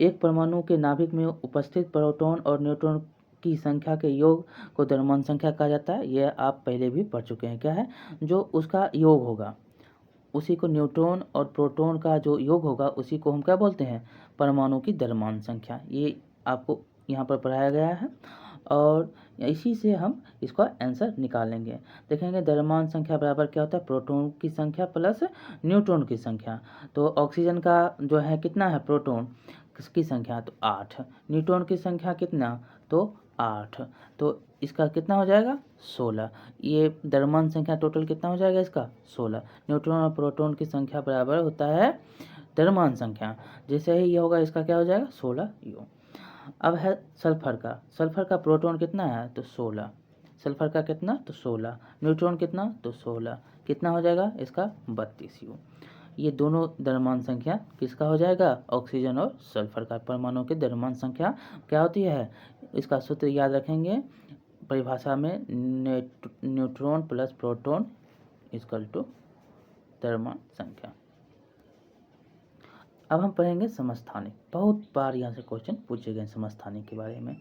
एक परमाणु के नाभिक में उपस्थित प्रोटॉन और न्यूट्रॉन की संख्या के योग को द्रव्यमान संख्या कहा जाता है। यह आप पहले भी पढ़ चुके हैं। क्या है, जो उसका योग होगा उसी को, न्यूट्रॉन और प्रोटॉन का जो योग होगा उसी को हम क्या बोलते हैं, परमाणु की द्रव्यमान संख्या। ये आपको यहाँ पर पढ़ाया गया है और इसी से हम इसका आंसर निकालेंगे। देखेंगे द्रव्यमान संख्या बराबर क्या होता है, प्रोटॉन की संख्या प्लस न्यूट्रॉन की संख्या। तो ऑक्सीजन का जो है कितना है, प्रोटॉन की संख्या तो 8, न्यूट्रॉन की संख्या कितना, तो 8, तो इसका कितना हो जाएगा 16। ये द्रव्यमान संख्या टोटल कितना हो जाएगा इसका 16। न्यूट्रॉन और प्रोटॉन की संख्या बराबर होता है द्रव्यमान संख्या। जैसे ही ये होगा इसका क्या हो जाएगा 16 यू। अब है सल्फर का, सल्फर का प्रोटॉन कितना है तो 16, सल्फर का कितना तो 16, न्यूट्रॉन कितना तो 16, कितना हो जाएगा इसका 32 यू। ये दोनों द्रव्यमान संख्या किसका हो जाएगा, ऑक्सीजन और सल्फर का परमाणु की द्रव्यमान संख्या क्या होती है। इसका सूत्र याद रखेंगे, परिभाषा में neutron plus proton equal to द्रव्यमान संख्या। अब हम पढ़ेंगे समस्थानिक। बहुत बार यहाँ से क्वेश्चन पूछे गए समस्थानिक के बारे में।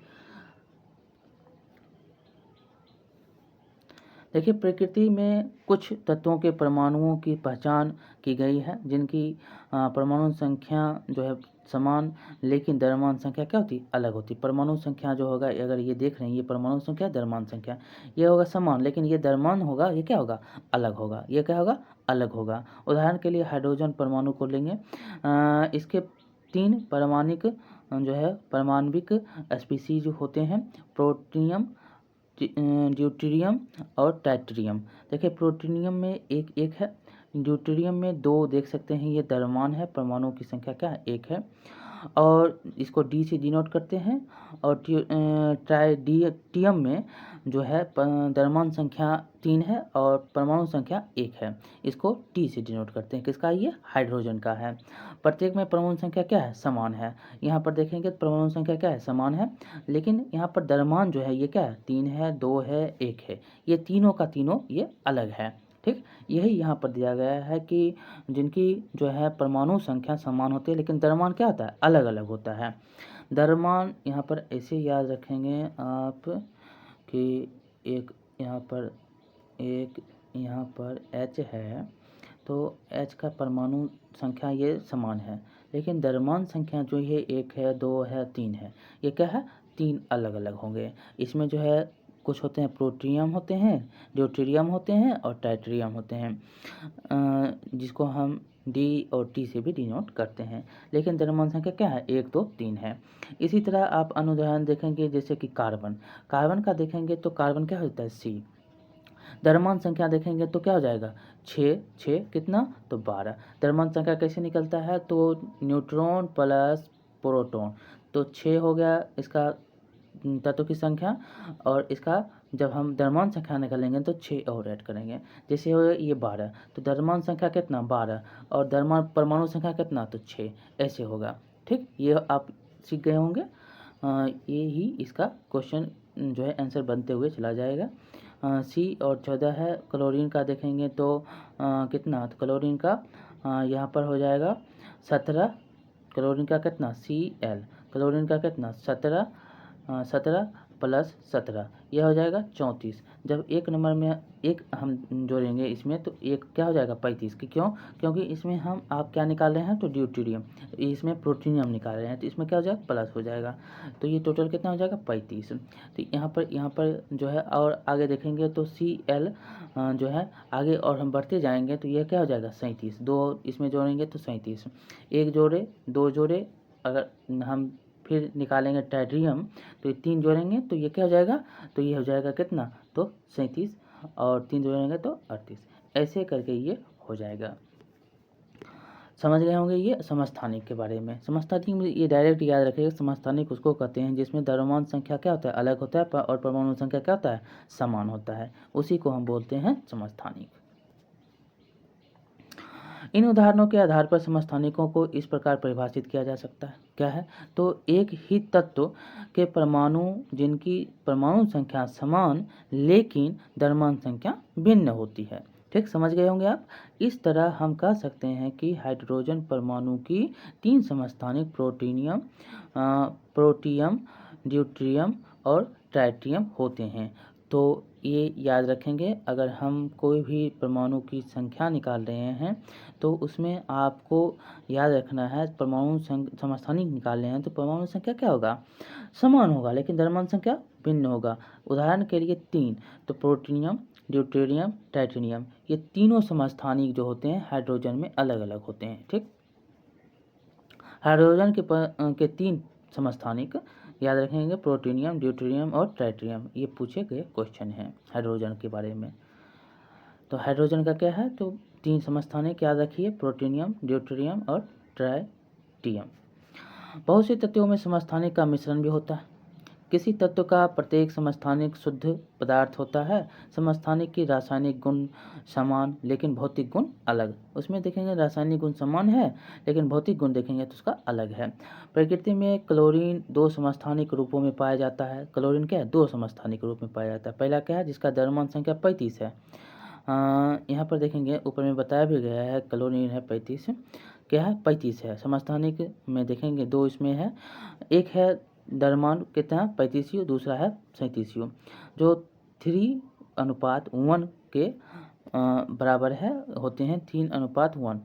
देखिए, प्रकृति में कुछ तत्वों के परमाणुओं की पहचान की गई है जिनकी परमाणु संख्या जो है समान, लेकिन द्रव्यमान संख्या क्या होती है, अलग होती है। परमाणु संख्या जो होगा, अगर ये देख रहे हैं, ये परमाणु संख्या, द्रव्यमान संख्या, ये होगा समान, लेकिन ये द्रव्यमान होगा, ये क्या होगा, अलग होगा। ये क्या होगा, अलग होगा। उदाहरण के लिए हाइड्रोजन परमाणु को लेंगे, इसके 3 परमाणिक जो है परमाणविक स्पीसीज होते हैं, प्रोटियम, ड्यूटेरियम और टाइटेरियम। देखिए, प्रोटिनियम में एक एक है, ड्यूटेरियम में 2 देख सकते हैं, ये द्रव्यमान है, परमाणु की संख्या क्या है 1 है, और इसको डी से डिनोट करते हैं। और ट्राइडियम में जो है द्रव्यमान संख्या 3 है और परमाणु संख्या 1 है, इसको टी से डिनोट करते हैं। किसका, ये हाइड्रोजन का है। प्रत्येक में परमाणु संख्या क्या है, समान है। यहाँ पर देखेंगे परमाणु संख्या क्या है, समान है, लेकिन यहाँ पर द्रव्यमान जो है ये क्या है, 3 है, 2 है, 1 है। ये तीनों का तीनों ये अलग है। ठीक, यही यहाँ पर दिया गया है कि जिनकी जो है परमाणु संख्या समान होती है, लेकिन द्रव्यमान क्या होता है, अलग अलग होता है। द्रव्यमान यहाँ पर ऐसे याद रखेंगे आप कि एक यहाँ पर H है, तो H का परमाणु संख्या ये समान है, लेकिन द्रव्यमान संख्या जो ये 1 है, 2 है, 3 है, ये क्या है, 3 अलग अलग होंगे। इसमें जो है कुछ होते हैं प्रोटियम होते हैं, ड्यूटेरियम होते हैं और टाइटेरियम होते हैं, जिसको हम डी और टी से भी डिनोट करते हैं, लेकिन द्रव्यमान संख्या क्या है, 1, 2, 3 है। इसी तरह आप अनुदाहरण देखेंगे, जैसे कि कार्बन, कार्बन का देखेंगे तो कार्बन क्या होता है C। द्रव्यमान संख्या देखेंगे तो क्या हो जाएगा 6, 6 कितना तो 12। द्रव्यमान संख्या कैसे निकलता है, तो न्यूट्रॉन प्लस प्रोटॉन, तो 6 हो गया इसका तत्व की संख्या, और इसका जब हम द्रव्यमान संख्या निकालेंगे तो 6 और ऐड करेंगे। जैसे हो ये 12, तो द्रव्यमान संख्या कितना 12 और द्रव्यमान परमाणु संख्या कितना तो 6, ऐसे होगा। ठीक, ये आप सीख गए होंगे। ये ही इसका क्वेश्चन जो है आंसर बनते हुए चला जाएगा। C और 14 है। क्लोरीन का देखेंगे तो कितना, तो क्लोरीन का यहाँ पर हो जाएगा 17, क्लोरीन का कितना Cl, क्लोरीन का कितना 17, 17 प्लस 17, यह हो जाएगा 34। जब एक नंबर में एक हम जोड़ेंगे इसमें तो एक क्या हो जाएगा 35, कि क्यों, क्योंकि इसमें हम आप क्या निकाल रहे हैं तो ड्यूटेरियम, इसमें प्रोटीनियम निकाल रहे हैं, तो इसमें क्या हो जाएगा प्लस हो जाएगा, तो ये टोटल कितना हो जाएगा 35। तो यहाँ पर जो है और आगे देखेंगे तो Cl जो है आगे और हम बढ़ते जाएंगे तो यह क्या हो जाएगा 37, 2 इसमें जोड़ेंगे तो 37, 1 जोड़े 2 जोड़े, अगर हम फिर निकालेंगे टाइटेरियम तो ये 3 जोड़ेंगे तो ये क्या हो जाएगा, तो ये हो जाएगा कितना तो 37, और 3 जोड़ेंगे तो 38, ऐसे करके ये हो जाएगा। समझ गए होंगे ये समस्थानिक के बारे में। समस्थानिक में ये डायरेक्ट याद रखिएगा, समस्थानिक उसको कहते हैं जिसमें द्रव्यमान संख्या क्या होता है, अलग होता है, और परमाणु संख्या क्या होता है, समान होता है, उसी को हम बोलते हैं समस्थानिक। इन उदाहरणों के आधार पर समस्थानिकों को इस प्रकार परिभाषित किया जा सकता है, क्या है, तो एक ही तत्व के परमाणु जिनकी परमाणु संख्या समान लेकिन द्रव्यमान संख्या भिन्न होती है। ठीक, समझ गए होंगे आप। इस तरह हम कह सकते हैं कि हाइड्रोजन परमाणु की 3 समस्थानिक प्रोटियम, ड्यूटेरियम और ट्राइटियम होते हैं। तो ये याद रखेंगे, अगर हम कोई भी परमाणु की संख्या निकाल रहे हैं तो उसमें आपको याद रखना है, परमाणु समस्थानिक निकाल रहे हैं तो परमाणु संख्या क्या होगा, समान होगा, लेकिन द्रव्यमान संख्या भिन्न होगा। उदाहरण के लिए 3, तो प्रोटियम, ड्यूटेरियम, टाइटेनियम, ये तीनों समस्थानिक जो होते हैं हाइड्रोजन में अलग अलग होते हैं। ठीक, हाइड्रोजन के 3 समस्थानिक याद रखेंगे, प्रोटिनियम, ड्यूटेरियम और ट्राइटेरियम। ये पूछे गए क्वेश्चन हैं हाइड्रोजन के बारे में। तो हाइड्रोजन का क्या है, तो 3 समस्थानिक याद रखिए, प्रोटिनियम, ड्यूटेरियम और ट्राइटियम। बहुत से तत्वों में समस्थानिक का मिश्रण भी होता है। किसी तत्व का प्रत्येक समस्थानिक शुद्ध पदार्थ होता है। समस्थानिक की रासायनिक गुण समान लेकिन भौतिक गुण अलग। उसमें देखेंगे रासायनिक गुण समान है लेकिन भौतिक गुण देखेंगे तो उसका अलग है। प्रकृति में क्लोरीन 2 समस्थानिक रूपों में पाया जाता है। क्लोरीन क्या है, 2 समस्थानिक रूप में पाया जाता है। पहला क्या है, जिसका द्रव्यमान संख्या 35 है। यहाँ पर देखेंगे ऊपर में बताया भी गया है, क्लोरीन है 35, क्या है 35 है। समस्थानिक में देखेंगे 2 इसमें है, एक है द्रव्यमान कितना 35, दूसरा है 37, जो 3:1 के बराबर है, होते हैं 3:1।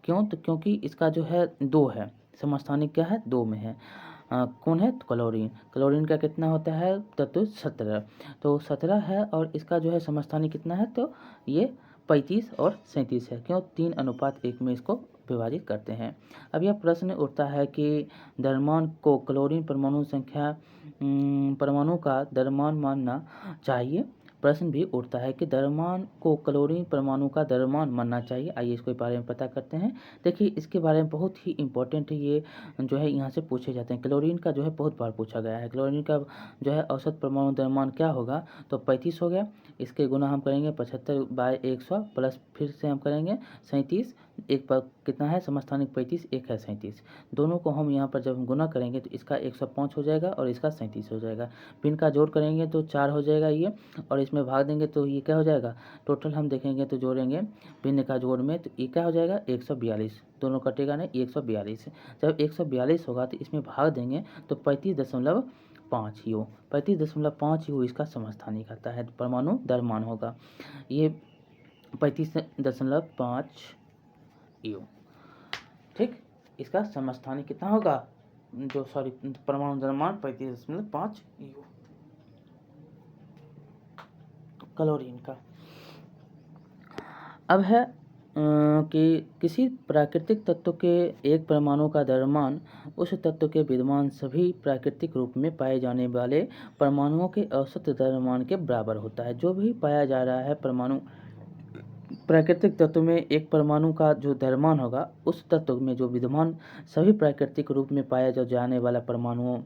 क्यों, तो क्योंकि इसका जो है 2 है, समस्थानिक क्या है 2 में है। कौन है, क्लोरीन। क्लोरीन का कितना होता है तत्व 17, तो 17 है, और इसका जो है समस्थानिक कितना है, तो ये 35 और 37 है। क्यों, 3:1 में इसको विभाजित करते हैं। अब यह प्रश्न उठता है कि द्रव्यमान को क्लोरीन परमाणु का द्रव्यमान मानना चाहिए। प्रश्न भी उठता है कि द्रव्यमान को क्लोरीन परमाणु का द्रव्यमान मानना चाहिए। आइए इसके बारे में पता करते हैं। देखिए, इसके बारे में बहुत ही इंपॉर्टेंट है, ये जो है यहाँ से पूछे जाते हैं। क्लोरीन का जो है बहुत बार पूछा गया है। क्लोरीन का जो है औसत परमाणु द्रव्यमान क्या होगा, तो 35 हो गया। इसके गुना हम करेंगे 75/100 प्लस फिर से हम करेंगे 37, एक पर कितना है समस्थानिक 35, एक है 37। दोनों को हम यहाँ पर जब हम गुना करेंगे तो इसका 105 हो जाएगा और इसका 37 हो जाएगा। भिन्न का जोड़ करेंगे तो 4 हो जाएगा ये, और इसमें भाग देंगे तो ये क्या हो जाएगा, टोटल हम देखेंगे तो जोड़ेंगे भिन्न का जोड़ में तो ये क्या हो जाएगा 142। दोनों कटेगा नहीं, 142। जब 142 होगा तो इसमें भाग देंगे तो 35.5 यू, 35.5 यू इसका समस्थानिक आता है, परमाणु द्रव्यमान होगा ये 35.5 यू। ठीक, इसका समस्थानिक कितना होगा, जो सॉरी परमाणु द्रव्यमान 35.5 यू क्लोरीन का। अब है कि किसी प्राकृतिक तत्व के एक परमाणु का द्रव्यमान उस तत्व के विद्यमान सभी प्राकृतिक रूप में पाए जाने वाले परमाणुओं के औसत द्रव्यमान के बराबर होता है। जो भी पाया जा रहा है परमाणु प्राकृतिक तत्व में, एक परमाणु का जो द्रव्यमान होगा उस तत्व में जो विद्यमान सभी प्राकृतिक रूप में पाया जाने वाला परमाणुओं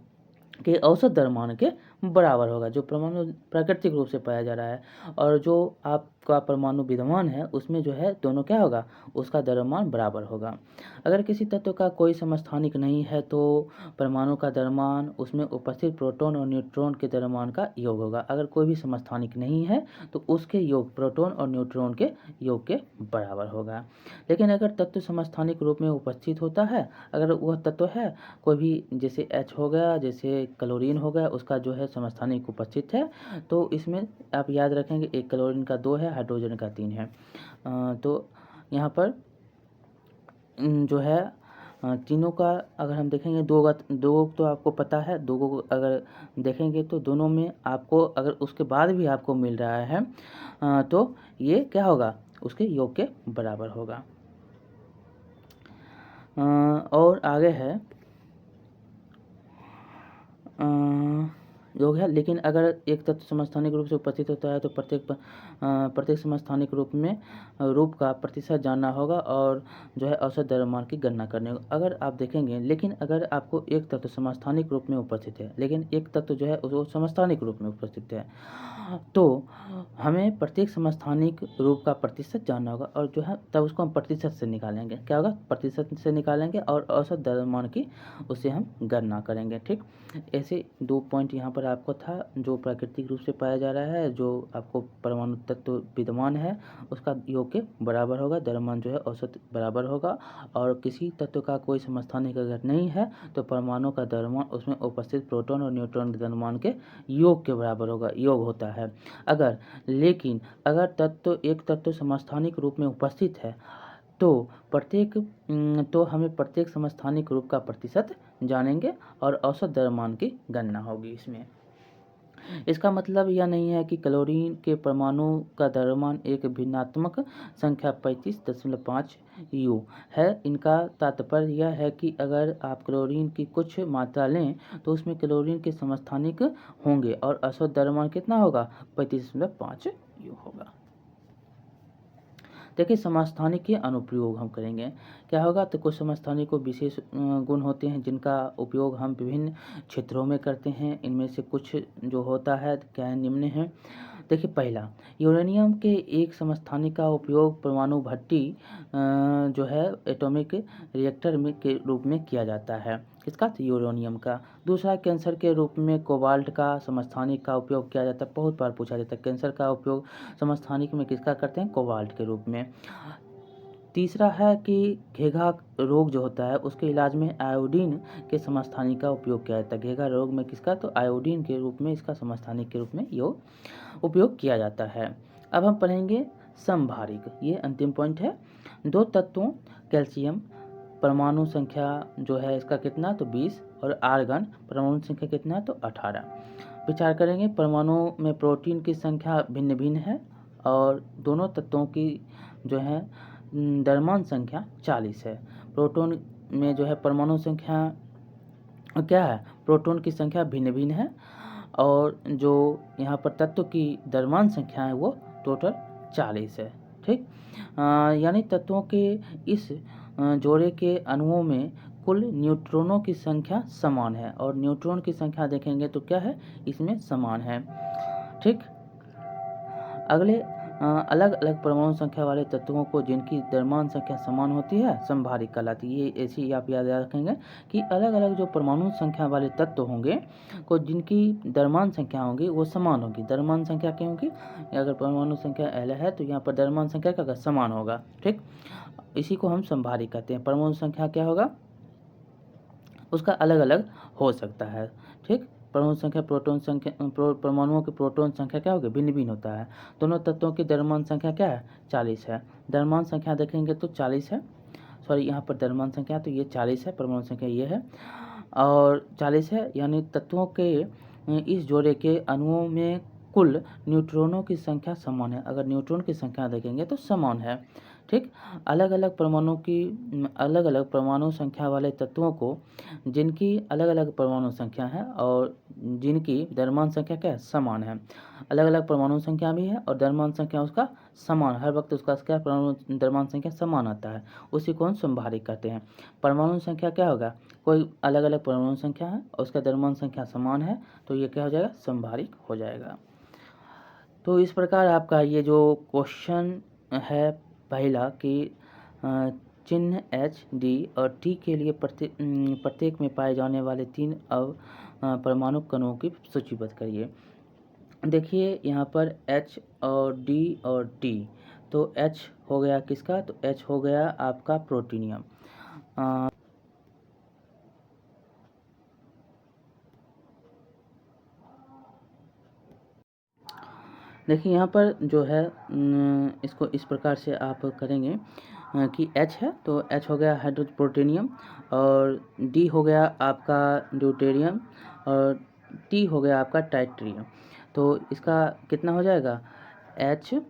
के औसत द्रव्यमान के बराबर होगा। जो परमाणु प्राकृतिक रूप से पाया जा रहा है और जो आपका परमाणु विद्यमान है उसमें जो है दोनों क्या होगा, उसका द्रव्यमान बराबर होगा। अगर किसी तत्व का कोई समस्थानिक नहीं है तो परमाणु का द्रव्यमान उसमें उपस्थित प्रोटॉन और न्यूट्रॉन के द्रव्यमान का योग होगा। अगर कोई भी समस्थानिक नहीं है तो उसके योग प्रोटॉन और न्यूट्रॉन के योग के बराबर होगा। लेकिन अगर तत्व समस्थानिक रूप में उपस्थित होता है, अगर वह तत्व है कोई भी, जैसे H हो गया, जैसे क्लोरीन हो गया, उसका जो है समस्थानिक उपस्थित है, तो इसमें आप याद रखेंगे एक क्लोरीन का 2 है, हाइड्रोजन का 3 है। तो यहाँ पर जो है तीनों का अगर हम देखेंगे, दो तो आपको पता है, दो को अगर देखेंगे तो दोनों में आपको अगर उसके बाद भी आपको मिल रहा है तो ये क्या होगा, उसके योग के बराबर होगा। और आगे है योग है। लेकिन अगर एक तत्व समस्थानिक रूप से उपस्थित होता है तो प्रत्येक समस्थानिक रूप में रूप का प्रतिशत जानना होगा और जो है औसत द्रव्यमान की गणना करनी होगी। अगर आप देखेंगे, लेकिन अगर आपको एक तत्व समस्थानिक रूप में उपस्थित है, लेकिन एक तत्व जो है वो समस्थानिक रूप में उपस्थित है, तो हमें प्रत्येक समस्थानिक रूप का प्रतिशत जानना होगा और जो है तब उसको हम प्रतिशत से निकालेंगे। क्या होगा? प्रतिशत से निकालेंगे और औसत द्रव्यमान की उससे हम गणना करेंगे। ठीक, ऐसे 2 पॉइंट यहाँ पर आपको था। जो प्राकृतिक रूप से पाया जा रहा है, जो आपको परमाणु तत्व विद्यमान है, उसका योग के बराबर होगा, द्रव्यमान जो है औसत बराबर होगा। और किसी तत्व का कोई समस्थानिक अगर नहीं है तो परमाणु का द्रव्यमान उसमें उपस्थित प्रोटॉन और न्यूट्रॉन के द्रव्यमान के योग के बराबर होगा, योग होता है। लेकिन अगर एक तत्व समस्थानिक रूप में उपस्थित है तो हमें प्रत्येक समस्थानिक रूप का प्रतिशत जानेंगे और औसत द्रव्यमान की गणना होगी इसमें। इसका मतलब यह नहीं है कि क्लोरीन के परमाणु का द्रव्यमान एक भिन्नात्मक संख्या 35.5 U है। इनका तात्पर्य यह है कि अगर आप क्लोरीन की कुछ मात्रा लें तो उसमें क्लोरीन के समस्थानिक होंगे और औसत द्रव्यमान कितना होगा? 35.5 U होगा। देखिए, समस्थानिक के अनुप्रयोग हम करेंगे। क्या होगा? तो कुछ समस्थानिक को विशेष गुण होते हैं जिनका उपयोग हम विभिन्न क्षेत्रों में करते हैं। इनमें से कुछ जो होता है क्या निम्न है। देखिए, पहला, यूरेनियम के एक समस्थानिक का उपयोग परमाणु भट्टी जो है एटॉमिक रिएक्टर में के रूप में किया जाता है। किसका? तो यूरेनियम का। दूसरा, कैंसर के रूप में कोबाल्ट का समस्थानिक का उपयोग किया जाता है। बहुत बार पूछा जाता है कैंसर का उपयोग समस्थानिक में किसका करते हैं? कोबाल्ट के रूप में। तीसरा है कि घेघा रोग जो होता है उसके इलाज में आयोडीन के समस्थानिक का उपयोग किया जाता है। घेघा रोग में किसका? तो आयोडीन के रूप में इसका समस्थानिक के रूप में उपयोग किया जाता है। अब हम पढ़ेंगे समभारिक। ये अंतिम पॉइंट है। दो तत्वों कैल्शियम परमाणु संख्या जो है इसका कितना? तो 20 और आर्गन परमाणु संख्या कितना? तो 18। विचार करेंगे, परमाणु में प्रोटीन की संख्या भिन्न भिन्न है और दोनों तत्वों की जो है द्रव्यमान संख्या 40 है। प्रोटॉन में जो है परमाणु संख्या क्या है? प्रोटॉन की संख्या भिन्न भिन्न है और जो यहाँ पर तत्व की द्रव्यमान संख्या है वो टोटल 40 है। ठीक, यानी तत्वों के इस जोड़े के अणुओं में कुल न्यूट्रॉनों की संख्या समान है और न्यूट्रॉन की संख्या देखेंगे तो क्या है? इसमें समान है। ठीक, अगले अलग अलग परमाणु संख्या वाले तत्वों को जिनकी द्रव्यमान संख्या समान होती है समभारिक कहलाती है। ये ऐसी आप याद रखेंगे कि अलग अलग जो परमाणु संख्या वाले तत्व होंगे को जिनकी द्रव्यमान संख्या होगी वो समान होगी। द्रव्यमान संख्या क्या होगी? अगर परमाणु संख्या L है तो यहाँ पर द्रव्यमान संख्या क्या समान होगा। ठीक, इसी को हम समभारिक कहते हैं। परमाणु संख्या क्या होगा? उसका अलग अलग हो सकता है। ठीक, परमाणु संख्या परमाणुओं की प्रोटॉन संख्या क्या होगी? भिन्न भिन्न होता है। दोनों तत्वों की द्रव्यमान संख्या क्या है? 40 है। द्रव्यमान संख्या देखेंगे तो 40 है। यहाँ पर द्रव्यमान संख्या तो ये 40 है, परमाणु संख्या ये है और 40 है। यानी तत्वों के इस जोड़े के अणुओं में कुल न्यूट्रॉनों की संख्या समान है। अगर न्यूट्रॉन की संख्या देखेंगे तो समान है। ठीक, अलग अलग परमाणु संख्या वाले तत्वों को जिनकी अलग अलग परमाणु संख्या है और जिनकी द्रव्यमान संख्या क्या है? समान है। अलग अलग परमाणु संख्या भी है और द्रव्यमान संख्या उसका समान, हर वक्त उसका क्या परमाणु द्रव्यमान संख्या समान आता है, उसी को हम समभारिक कहते हैं। परमाणु संख्या क्या होगा? कोई अलग अलग परमाणु संख्या है और उसका द्रव्यमान संख्या समान है तो ये क्या हो जाएगा? समभारिक हो जाएगा। तो इस प्रकार आपका ये जो क्वेश्चन है पहला कि चिन्ह H, D और T के लिए प्रत्येक में पाए जाने वाले 3 परमाणु कणों की सूचीबद्ध करिए। देखिए, यहाँ पर H और D और T, तो H हो गया किसका? तो H हो गया आपका प्रोटीनियम। देखिए, यहाँ पर जो है इसको इस प्रकार से आप करेंगे कि H है तो H हो गया हाइड्रोप्रोटेनियम और D हो गया आपका ड्यूटेरियम और T हो गया आपका टाइट्रियम। तो इसका कितना हो जाएगा? H3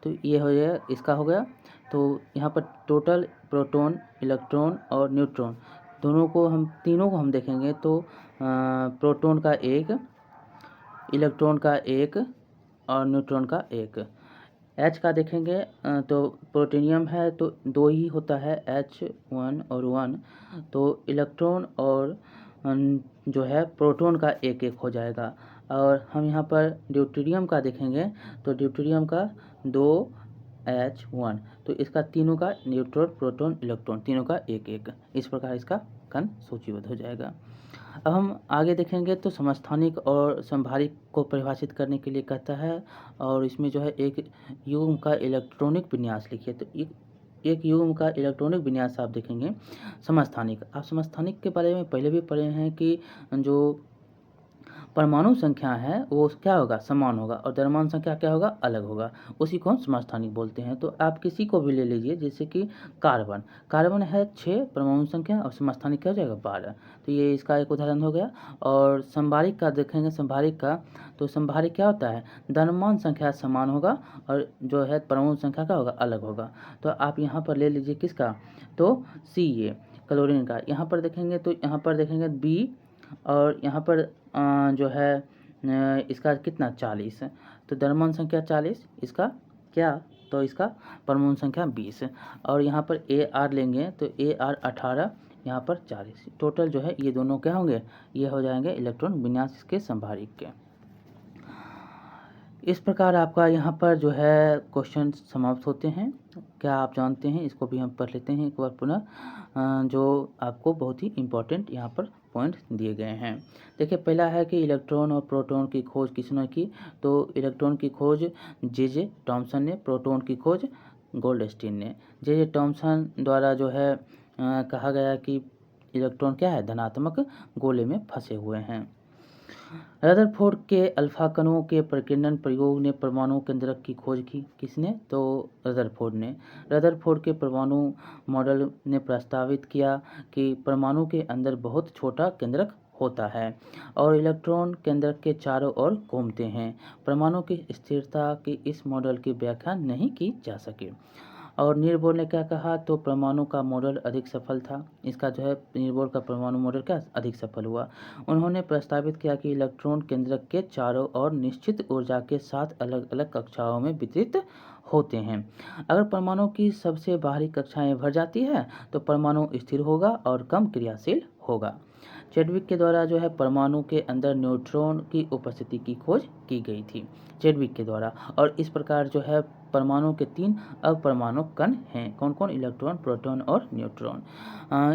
तो ये हो जाएगा, इसका हो गया। तो यहाँ पर टोटल प्रोटॉन, इलेक्ट्रॉन और न्यूट्रॉन तीनों को हम देखेंगे तो प्रोटॉन का एक, इलेक्ट्रॉन का एक और न्यूट्रॉन का एक। H का देखेंगे तो प्रोटोनियम है तो 2 ही होता है, H1 और 1, तो इलेक्ट्रॉन और जो है प्रोटॉन का एक एक हो जाएगा। और हम यहाँ पर ड्यूटेरियम का देखेंगे तो ड्यूटेरियम का 2H1, तो इसका तीनों का न्यूट्रॉन प्रोटॉन इलेक्ट्रॉन तीनों का एक एक, इस प्रकार इसका कण सूचीबद्ध हो जाएगा। अब हम आगे देखेंगे तो समस्थानिक और संभारिक को परिभाषित करने के लिए कहता है, और इसमें जो है एक युग्म का इलेक्ट्रॉनिक विन्यास लिखिए। तो एक युग्म का इलेक्ट्रॉनिक विन्यास आप देखेंगे समस्थानिक। आप समस्थानिक के बारे में पहले भी पढ़े हैं कि जो परमाणु संख्या है वो क्या होगा, समान होगा, और द्रव्यमान संख्या क्या होगा, अलग होगा। उसी को हम समस्थानिक बोलते हैं। तो आप किसी को भी ले लीजिए, जैसे कि कार्बन है 6 परमाणु संख्या और समस्थानिक क्या हो जाएगा 12, तो ये इसका एक उदाहरण हो गया। और संभारिक का देखेंगे, संभारिक का तो संभारिक क्या होता है, द्रव्यमान संख्या समान होगा और जो है परमाणु संख्या का होगा अलग होगा। तो आप यहाँ पर ले लीजिए किसका, तो Ca क्लोरीन का। यहाँ पर देखेंगे तो यहाँ पर देखेंगे B, और यहाँ पर जो है इसका कितना 40, तो द्रव्यमान संख्या 40, इसका क्या, तो इसका परमाणु संख्या 20। और यहाँ पर Ar लेंगे तो Ar 18, यहाँ पर 40, टोटल जो है ये दोनों क्या होंगे, ये हो जाएंगे इलेक्ट्रॉन विन्यास के संभारिक के। इस प्रकार आपका यहाँ पर जो है क्वेश्चन समाप्त होते हैं। क्या आप जानते हैं, इसको भी हम पढ़ लेते हैं एक बार पुनः, जो आपको बहुत ही इम्पोर्टेंट यहाँ पर पॉइंट दिए गए हैं। देखिए, पहला है कि इलेक्ट्रॉन और प्रोटॉन की खोज किसने की, तो इलेक्ट्रॉन की खोज जे थॉमसन ने, प्रोटॉन की खोज गोल्डस्टीन ने। जे थॉमसन द्वारा जो है कहा गया कि इलेक्ट्रॉन क्या है, धनात्मक गोले में फंसे हुए हैं। रदरफोर्ड के अल्फा कणों के प्रकीर्णन प्रयोग ने परमाणु केंद्रक की खोज की। किसने, तो रदरफोर्ड ने। रदरफोर्ड के परमाणु मॉडल ने प्रस्तावित किया कि परमाणु के अंदर बहुत छोटा केंद्रक होता है और इलेक्ट्रॉन केंद्रक के चारों ओर घूमते हैं। परमाणु की स्थिरता की इस मॉडल की व्याख्या नहीं की जा सकी। और नीरबोर ने क्या कहा, तो परमाणु का मॉडल अधिक सफल था। इसका जो है नीरबोर का परमाणु मॉडल क्या अधिक सफल हुआ। उन्होंने प्रस्तावित किया कि इलेक्ट्रॉन केंद्रक के चारों ओर निश्चित ऊर्जा के साथ अलग अलग कक्षाओं में वितरित होते हैं। अगर परमाणु की सबसे बाहरी कक्षाएं भर जाती है तो परमाणु स्थिर होगा और कम क्रियाशील होगा। चैडविक के द्वारा जो है परमाणु के अंदर न्यूट्रॉन की उपस्थिति की खोज की गई थी, चैडविक के द्वारा। और इस प्रकार जो है परमाणु के 3 अपरमाणु कण हैं, कौन कौन, इलेक्ट्रॉन, प्रोटॉन और न्यूट्रॉन।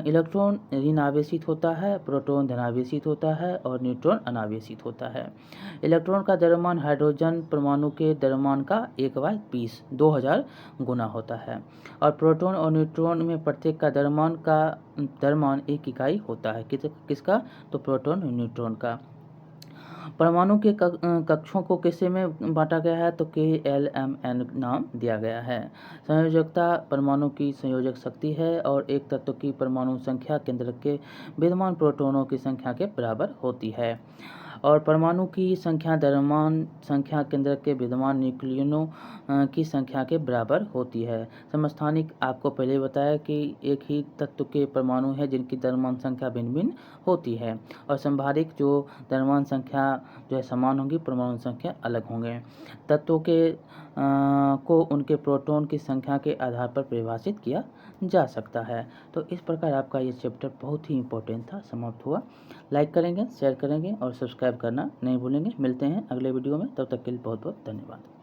इलेक्ट्रॉन ऋण आवेशित होता है, प्रोटॉन धनावेशित होता है और न्यूट्रॉन अनावेशित होता है। इलेक्ट्रॉन का द्रव्यमान हाइड्रोजन परमाणु के द्रव्यमान का 1/20 2000 गुना होता है, और प्रोटॉन और न्यूट्रॉन में प्रत्येक का द्रव्यमान 1 इकाई होता है। किसका, तो प्रोटॉन और न्यूट्रॉन का। परमाणु के कक्षों को किसे में बांटा गया है, तो KLMN नाम दिया गया है। संयोजकता परमाणु की संयोजक शक्ति है और एक तत्व की परमाणु संख्या केंद्रक के विद्यमान प्रोटॉनों की संख्या के बराबर होती है, और परमाणु की संख्या द्रव्यमान संख्या केंद्रक के विद्यमान न्यूक्लियनों की संख्या के बराबर होती है। समस्थानिक आपको पहले बताया कि एक ही तत्व के परमाणु हैं जिनकी द्रव्यमान संख्या भिन्न भिन्न होती है, और संभारिक जो द्रव्यमान संख्या जो है समान होंगी, परमाणु संख्या अलग होंगे। तत्वों के को उनके प्रोटॉन की संख्या के आधार पर परिभाषित किया जा सकता है। तो इस प्रकार आपका ये चैप्टर बहुत ही इम्पोर्टेंट था, समाप्त हुआ। लाइक करेंगे, शेयर करेंगे और सब्सक्राइब करना नहीं भूलेंगे। मिलते हैं अगले वीडियो में, तब तक के लिए बहुत बहुत धन्यवाद।